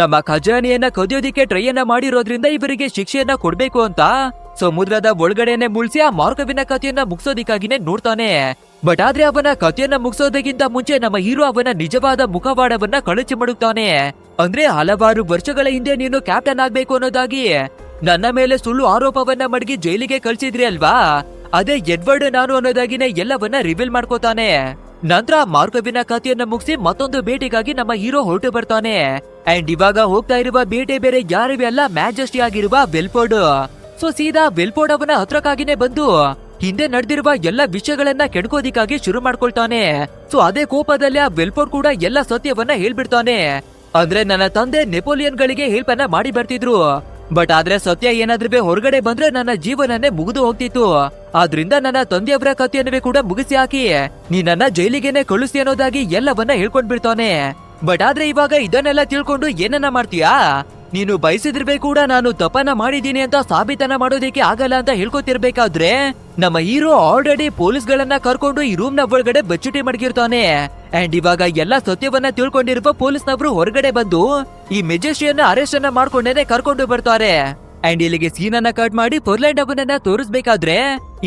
S1: ನಮ್ಮ ಖಜಾನೆಯನ್ನ ಕದಿಯೋದಿಕ್ಕೆ ಟ್ರೈ ಅನ್ನ ಮಾಡಿರೋದ್ರಿಂದ ಇವರಿಗೆ ಶಿಕ್ಷೆಯನ್ನ ಕೊಡ್ಬೇಕು ಅಂತ ಸಮುದ್ರದ ಒಳಗಡೆನೆ ಮುಳ್ಸಿ ಆ ಮಾರ್ಕೋವಿನ ಕಥೆಯನ್ನ ಮುಗಿಸೋದಿಕ್ಕಾಗಿನೇ ನೋಡ್ತಾನೆ. ಬಟ್ ಆದ್ರೆ ಅವನ ಕಥೆಯನ್ನ ಮುಗಿಸೋದಕ್ಕಿಂತ ಮುಂಚೆ ನಮ್ಮ ಹೀರೋ ಅವನ ನಿಜವಾದ ಮುಖವಾಡವನ್ನ ಕಳಚಿ ಮಾಡುತ್ತಾನೆ. ಅಂದ್ರೆ ಹಲವಾರು ವರ್ಷಗಳ ಹಿಂದೆ ನೀನು ಕ್ಯಾಪ್ಟನ್ ಆಗ್ಬೇಕು ಅನ್ನೋದಾಗಿ ನನ್ನ ಮೇಲೆ ಸುಳ್ಳು ಆರೋಪವನ್ನ ಮಡಗಿ ಜೈಲಿಗೆ ಕಳ್ಸಿದ್ರಿ ಅಲ್ವಾ, ಅದೇ ಎಡ್ವರ್ಡ್ ನಾನು ಅನ್ನೋದಾಗಿನೇ ಎಲ್ಲವನ್ನ ರಿವೀಲ್ ಮಾಡ್ಕೋತಾನೆ. ನಂತರ ಮಾರ್ಕೋವಿನ ಕಥೆಯನ್ನ ಮುಗಿಸಿ ಮತ್ತೊಂದು ಭೇಟಿಗಾಗಿ ನಮ್ಮ ಹೀರೋ ಹೊರಟು ಬರ್ತಾನೆ. ಅಂಡ್ ಇವಾಗ ಹೋಗ್ತಾ ಇರುವ ಭೇಟಿ ಬೇರೆ ಯಾರಿಗೂ ಅಲ್ಲ, ಮ್ಯಾಜೆಸ್ಟಿ ಆಗಿರುವ ವಿಲ್ಫೋರ್ಡ್. ಸೊ ಸೀದಾ ವಿಲ್ಫೋರ್ಡ್ ಅವನ ಹತ್ರಕ್ಕಾಗಿನೇ ಬಂದು ಹಿಂದೆ ನಡೆದಿರುವ ಎಲ್ಲ ವಿಷಯಗಳನ್ನ ಕೆಡ್ಕೋದಿಕ್ಕಾಗಿ ಶುರು ಮಾಡ್ಕೊಳ್ತಾನೆ. ಸೊ ಅದೇ ಕೋಪದಲ್ಲಿ ಆ ವಿಲ್ಫೋರ್ಡ್ ಕೂಡ ಎಲ್ಲ ಸತ್ಯವನ್ನ ಹೇಳ್ಬಿಡ್ತಾನೆ. ಅಂದ್ರೆ ನನ್ನ ತಂದೆ ನೆಪೋಲಿಯನ್ ಗಳಿಗೆ ಹೆಲ್ಪ್ ಅನ್ನ ಮಾಡಿ ಬರ್ತಿದ್ರು, ಬಟ್ ಆದ್ರೆ ಸತ್ಯ ಏನಾದ್ರೂ ಹೊರಗಡೆ ಬಂದ್ರೆ ನನ್ನ ಜೀವನನೇ ಮುಗಿದು ಹೋಗ್ತಿತ್ತು. ಆದ್ರಿಂದ ನನ್ನ ತಂದೆಯವರ ಕಥೆಯನ್ನೇ ಕೂಡ ಮುಗಿಸಿ ಹಾಕಿ ನೀ ನನ್ನ ಜೈಲಿಗೆನೆ ಕಳಿಸಿ ಅನ್ನೋದಾಗಿ ಎಲ್ಲವನ್ನ ಹೇಳ್ಕೊಂಡ್ ಬಿಡ್ತಾನೆ. ಬಟ್ ಆದ್ರೆ ಇವಾಗ ಇದನ್ನೆಲ್ಲ ತಿಳ್ಕೊಂಡು ಏನನ್ನ ಮಾಡ್ತೀಯಾ, ನೀನು ಬಯಸಿದ್ರೆ ಕೂಡ ನಾನು ತಪ್ಪನ್ನ ಮಾಡಿದೀನಿ ಅಂತ ಸಾಬೀತನ ಮಾಡೋದಕ್ಕೆ ಆಗಲ್ಲ ಅಂತ ಹೇಳ್ಕೊತಿರ್ಬೇಕಾದ್ರೆ ನಮ್ಮ ಹೀರೋ ಆಲ್ರೆಡಿ ಪೊಲೀಸ್ ಗಳನ್ನ ಕರ್ಕೊಂಡು ಈ ರೂಮ್ ನ ಒಳಗಡೆ ಬಚ್ಚಿಟಿ ಮಡಗಿರ್ತಾನೆ. ಅಂಡ್ ಇವಾಗ ಎಲ್ಲಾ ಸತ್ಯವನ್ನ ತಿಳ್ಕೊಂಡಿರುವ ಪೊಲೀಸ್ನವರು ಹೊರಗಡೆ ಬಂದು ಈ ಮೆಜೆಸ್ಟಿಯನ್ನ ಅರೆಸ್ಟ್ ಅನ್ನ ಮಾಡ್ಕೊಂಡೇನೆ ಕರ್ಕೊಂಡು ಬರ್ತಾರೆ. ಅಂಡ್ ಇಲ್ಲಿಗೆ ಸೀನ್ ಅನ್ನ ಕಟ್ ಮಾಡಿ ಪೊರ್ಲ್ಯಾಂಡ್ ಅವನನ್ನ ತೋರಿಸ್ಬೇಕಾದ್ರೆ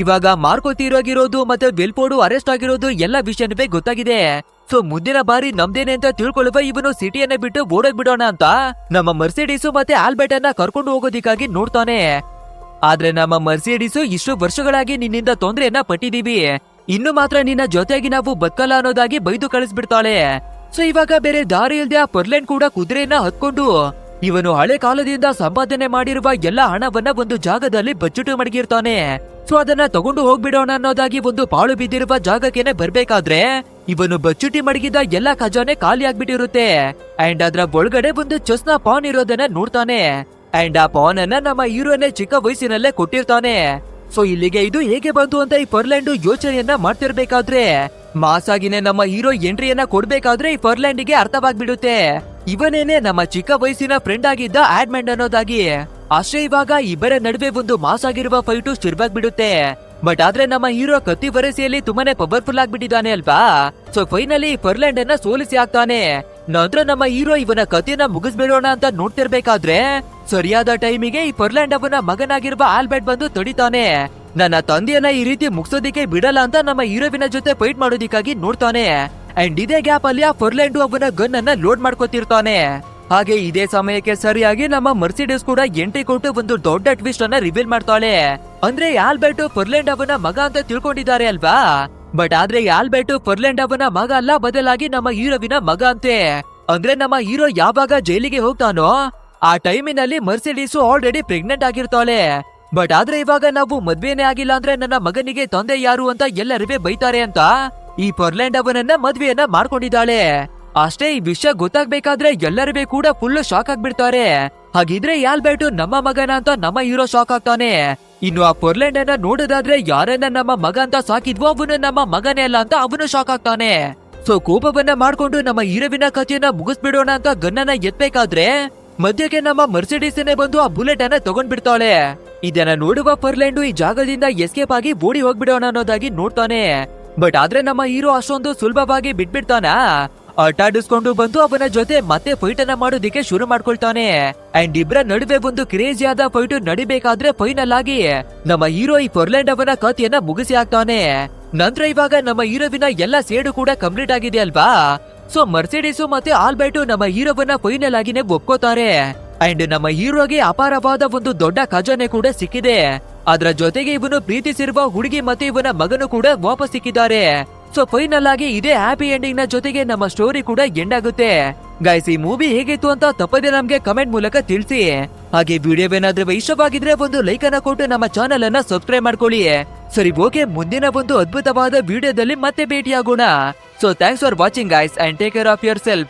S1: ಇವಾಗ ಮಾರ್ಕೋ ತೀರೋಗಿರೋದು ಮತ್ತೆ ವೆಲ್ಪೋಡು ಅರೆಸ್ಟ್ ಆಗಿರೋದು ಎಲ್ಲ ವಿಷಯನವೇ ಗೊತ್ತಾಗಿದೆ. ಸೊ ಮುಂದಿನ ಬಾರಿ ನಮ್ದೇನೆ ಅಂತ ತಿಳ್ಕೊಳ್ಳುವ ಇವನು ಸಿಟಿಯನ್ನ ಬಿಟ್ಟು ಓಡೋಗ್ ಬಿಡೋಣ ಅಂತ ನಮ್ಮ ಮರ್ಸಿಡೀಸು ಮತ್ತೆ ಆಲ್ಬರ್ಟ್ ಅನ್ನ ಕರ್ಕೊಂಡು ಹೋಗೋದಿಕ್ಕಾಗಿ ನೋಡ್ತಾನೆ. ಆದ್ರೆ ನಮ್ಮ ಮರ್ಸಿಡೀಸು ಇಷ್ಟು ವರ್ಷಗಳಾಗಿ ನಿನ್ನಿಂದ ತೊಂದ್ರೆಯನ್ನ ಪಟ್ಟಿದೀವಿ, ಇನ್ನು ಮಾತ್ರ ನಿನ್ನ ಜೊತೆಗೆ ನಾವು ಬದುಕಲ್ಲ ಅನ್ನೋದಾಗಿ ಬೈದು ಕಳಿಸ್ಬಿಡ್ತಾಳೆ. ಸೊ ಇವಾಗ ಬೇರೆ ದಾರಿ ಇಲ್ದೆ ಆ ಪೊರ್ಲ್ಯಾಂಡ್ ಕೂಡ ಕುದುರೆಯನ್ನ ಹತ್ಕೊಂಡು ಇವನು ಹಳೆ ಕಾಲದಿಂದ ಸಂಪಾದನೆ ಮಾಡಿರುವ ಎಲ್ಲ ಹಣವನ್ನ ಒಂದು ಜಾಗದಲ್ಲಿ ಬಚ್ಚಿಟ್ಟು ಮಡಗಿರ್ತಾನೆ. ಸೊ ಅದನ್ನ ತಗೊಂಡು ಹೋಗ್ಬಿಡೋಣ ಅನ್ನೋದಾಗಿ ಒಂದು ಪಾಳು ಬಿದ್ದಿರುವ ಜಾಗಕ್ಕೇನೆ ಬರ್ಬೇಕಾದ್ರೆ ಇವನು ಬಚ್ಚಿಟ್ಟು ಮಡಗಿದ ಎಲ್ಲ ಖಜಾನೆ ಖಾಲಿ ಆಗ್ಬಿಟ್ಟಿರುತ್ತೆ. ಅಂಡ್ ಅದ್ರ ಒಳಗಡೆ ಒಂದು ಚೆಸ್ನ ಪಾನ್ ಇರೋದನ್ನ ನೋಡ್ತಾನೆ. ಅಂಡ್ ಆ ಪಾನ್ ಅನ್ನ ನಮ್ಮ ಹೀರೋನೇ ಚಿಕ್ಕ ವಯಸ್ಸಿನಲ್ಲೇ ಕೊಟ್ಟಿರ್ತಾನೆ. ಸೊ ಇಲ್ಲಿಗೆ ಇದು ಹೇಗೆ ಬಂತು ಅಂತ ಈ ಪೊರ್ಲ್ಯಾಂಡ್ ಯೋಚನೆಯನ್ನ ಮಾಡ್ತಿರ್ಬೇಕಾದ್ರೆ ಮಾಸಾಗಿನೇ ನಮ್ಮ ಹೀರೋ ಎಂಟ್ರಿಯನ್ನ ಕೊಡ್ಬೇಕಾದ್ರೆ ಈ ಪೊರ್ಲ್ಯಾಂಡಿಗೆ ಅರ್ಥವಾಗ್ಬಿಡುತ್ತೆ ಇವನೇನೆ ನಮ್ಮ ಚಿಕ್ಕ ವಯಸ್ಸಿನ ಫ್ರೆಂಡ್ ಆಗಿದ್ದ ಆಡ್ಮಂಡ್ ಅನ್ನೋದಾಗಿ. ಅಷ್ಟೇ ಇವಾಗ ಇಬ್ಬರ ನಡುವೆ ಒಂದು ಮಾಸಾಗಿರುವ ಫೈಟು ಶುರುವಾಗ್ಬಿಡುತ್ತೆ. ಬಟ್ ಆದ್ರೆ ನಮ್ಮ ಹೀರೋ ಕತ್ತಿ ವರಸೆಯಲ್ಲಿ ತುಂಬಾನೇ ಪವರ್ಫುಲ್ ಆಗ್ಬಿಟ್ಟಿದ್ದಾನೆ ಅಲ್ವಾ. ಸೊ ಫೈನಲಿ ಪೊರ್ಲ್ಯಾಂಡ್ ಅನ್ನ ಸೋಲಿಸಿ ಆಗ್ತಾನೆ. ನಂತರ ನಮ್ಮ ಹೀರೋ ಇವನ ಕತ್ತಿಯನ್ನ ಮುಗಿಸ್ಬಿಡೋಣ ಅಂತ ನೋಡ್ತಿರ್ಬೇಕಾದ್ರೆ ಸರಿಯಾದ ಟೈಮಿಗೆ ಈ ಪೊರ್ಲ್ಯಾಂಡ್ ಅವನ ಮಗನಾಗಿರುವ ಆಲ್ಬರ್ಟ್ ಬಂದು ತಡಿತಾನೆ. ನನ್ನ ತಂದೆಯನ್ನ ಈ ರೀತಿ ಮುಗಿಸೋದಿಕ್ಕೆ ಬಿಡಲ್ಲ ಅಂತ ನಮ್ಮ ಹೀರೋವಿನ ಜೊತೆ ಫೈಟ್ ಮಾಡೋದಿಕ್ಕಾಗಿ ನೋಡ್ತಾನೆ. ಅಂಡ್ ಇದೇ ಗ್ಯಾಪ್ ಅಲ್ಲಿ ಆ ಪೊರ್ಲ್ಯಾಂಡ್ ಅವನ ಗನ್ ಅನ್ನ ಲೋಡ್ ಮಾಡ್ಕೋತಿರ್ತಾನೆ. ಹಾಗೆ ಇದೇ ಸಮಯಕ್ಕೆ ಸರಿಯಾಗಿ ನಮ್ಮ ಮರ್ಸಿಡೀಸ್ ಕೂಡ ಎಂಟ್ರಿ ಕೊಟ್ಟು ಒಂದು ದೊಡ್ಡ ಟ್ವಿಸ್ಟ್ ಅನ್ನ ರಿವೀಲ್ ಮಾಡ್ತಾಳೆ. ಅಂದ್ರೆ ಆಲ್ಬರ್ಟ್ ಪೊರ್ಲ್ಯಾಂಡ್ ಅವನ ಮಗ ಅಂತ ತಿಳ್ಕೊಂಡಿದ್ದಾರೆ ಅಲ್ವಾ. ಬಟ್ ಆದ್ರೆ ಆಲ್ಬರ್ಟ್ ಪೊರ್ಲ್ಯಾಂಡ್ ಅವನ ಮಗ ಅಲ್ಲ, ಬದಲಾಗಿ ನಮ್ಮ ಹೀರೋವಿನ ಮಗ ಅಂತೆ. ಅಂದ್ರೆ ನಮ್ಮ ಹೀರೋ ಯಾವಾಗ ಜೈಲಿಗೆ ಹೋಗ್ತಾನೋ ಆ ಟೈಮಿನಲ್ಲಿ ಮರ್ಸಿಡೀಸು ಆಲ್ರೆಡಿ ಪ್ರೆಗ್ನೆಂಟ್ ಆಗಿರ್ತಾಳೆ. ಬಟ್ ಆದ್ರೆ ಇವಾಗ ನಾವು ಮದ್ವೆನೇ ಆಗಿಲ್ಲ ಅಂದ್ರೆ ನನ್ನ ಮಗನಿಗೆ ತಂದೆ ಯಾರು ಅಂತ ಎಲ್ಲರಿಗೂ ಬೈತಾರೆ ಅಂತ ಈ ಪೊರ್ಲ್ಯಾಂಡ್ ಅವನನ್ನ ಮದ್ವೆಯನ್ನ ಮಾಡ್ಕೊಂಡಿದ್ದಾಳೆ. ಅಷ್ಟೇ ಈ ವಿಷಯ ಗೊತ್ತಾಗ್ಬೇಕಾದ್ರೆ ಎಲ್ಲರಿಗೂ ಕೂಡ ಫುಲ್ ಶಾಕ್ ಆಗ್ಬಿಡ್ತಾರೆ. ಹಾಗಿದ್ರೆ ಆಲ್ಬರ್ಟ್ ನಮ್ಮ ಮಗನ ಅಂತ ನಮ್ಮ ಹೀರೋ ಶಾಕ್ ಆಗ್ತಾನೆ. ಇನ್ನು ಆ ಪೊರ್ಲ್ಯಾಂಡ್ ಅನ್ನ ನೋಡೋದಾದ್ರೆ ಯಾರನ್ನ ನಮ್ಮ ಮಗ ಅಂತ ಸಾಕಿದ್ವೋ ಅವನು ನಮ್ಮ ಮಗನೇ ಅಲ್ಲ ಅಂತ ಅವನು ಶಾಕ್ ಆಗ್ತಾನೆ. ಸೊ ಕೋಪವನ್ನ ಮಾಡ್ಕೊಂಡು ನಮ್ಮ ಹೀರೋವಿನ ಕಥೆಯನ್ನ ಮುಗಿಸ್ಬಿಡೋಣ ಅಂತ ಗನ್ನನ್ನ ಎತ್ಬೇಕಾದ್ರೆ ಮಧ್ಯಕ್ಕೆ ನಮ್ಮ ಮರ್ಸಿಡೀಸ್ನೇ ಬಂದು ಆ ಬುಲೆಟ್ ಅನ್ನ ತಗೊಂಡ್ಬಿಡ್ತಾಳೆ. ಇದನ್ನ ನೋಡುವ ಪೊರ್ಲ್ಯಾಂಡ್ ಈ ಜಾಗದಿಂದ ಎಸ್ಕೇಪ್ ಆಗಿ ಓಡಿ ಹೋಗ್ಬಿಡೋಣ ಅನ್ನೋದಾಗಿ ನೋಡ್ತಾನೆ. ಬಟ್ ಆದ್ರೆ ನಮ್ಮ ಹೀರೋ ಅಷ್ಟೊಂದು ಸುಲಭವಾಗಿ ಬಿಟ್ಬಿಡ್ತಾನ. ಅಟ್ಟಾಡಿಸ್ಕೊಂಡು ಬಂದು ಅವನ ಜೊತೆ ಮತ್ತೆ ಫೈಟ್ ಅನ್ನ ಮಾಡೋದಿಕ್ಕೆ ಶುರು ಮಾಡ್ಕೊಳ್ತಾನೆ. ಅಂಡ್ ಇಬ್ರ ನಡುವೆ ಒಂದು ಕ್ರೇಜಿಯಾದ ಫೈಟ್ ನಡಿಬೇಕಾದ್ರೆ ಫೈನಲ್ ಆಗಿ ನಮ್ಮ ಹೀರೋ ಈ ಪೊರ್ಲ್ಯಾಂಡ್ ಅವನ ಕಥೆಯನ್ನ ಮುಗಿಸಿ ಹಾಕ್ತಾನೆ. ನಂತರ ಇವಾಗ ನಮ್ಮ ಹೀರೋವಿನ ಎಲ್ಲ ಸೇಡು ಕೂಡ ಕಂಪ್ಲೀಟ್ ಆಗಿದೆ ಅಲ್ವಾ. ಸೊ ಮರ್ಸಿಡೀಸು ಮತ್ತೆ ಆಲ್ಬರ್ಟ್ ನಮ್ಮ ಹೀರೋವನ್ನ ಫೈನಲ್ ಆಗಿನೇ ಒಪ್ಕೋತಾರೆ. ಅಂಡ್ ನಮ್ಮ ಹೀರೋಗೆ ಅಪಾರವಾದ ಒಂದು ದೊಡ್ಡ ಖಜಾನೆ ಕೂಡ ಸಿಕ್ಕಿದೆ. ಅದರ ಜೊತೆಗೆ ಇವನು ಪ್ರೀತಿಸಿರುವ ಹುಡುಗಿ ಮತ್ತೆ ಇವನ ಮಗನು ಕೂಡ ವಾಪಸ್ ಸಿಕ್ಕಿದ್ದಾರೆ. ಸೊ ಫೈನಲ್ ಆಗಿ ಇದೇ ಹ್ಯಾಪಿ ಎಂಡಿಂಗ್ ನ ಜೊತೆಗೆ ನಮ್ಮ ಸ್ಟೋರಿ ಕೂಡ ಎಂಡ್ ಆಗುತ್ತೆ. ಗೈಸ್, ಈ ಮೂವಿ ಹೇಗಿತ್ತು ಅಂತ ತಪ್ಪದೆ ನಮ್ಗೆ ಕಮೆಂಟ್ ಮೂಲಕ ತಿಳಿಸಿ. ಹಾಗೆ ವಿಡಿಯೋ ಏನಾದ್ರೂ ಇಷ್ಟವಾಗಿದ್ರೆ ಒಂದು ಲೈಕ್ ಅನ್ನ ಕೊಟ್ಟು ನಮ್ಮ ಚಾನೆಲ್ ಅನ್ನ ಸಬ್ಸ್ಕ್ರೈಬ್ ಮಾಡ್ಕೊಳ್ಳಿ. ಸರಿ, ಓಕೆ, ಮುಂದಿನ ಒಂದು ಅದ್ಭುತವಾದ ವಿಡಿಯೋದಲ್ಲಿ ಮತ್ತೆ ಭೇಟಿಯಾಗೋಣ. So thanks for watching guys and take care of your self.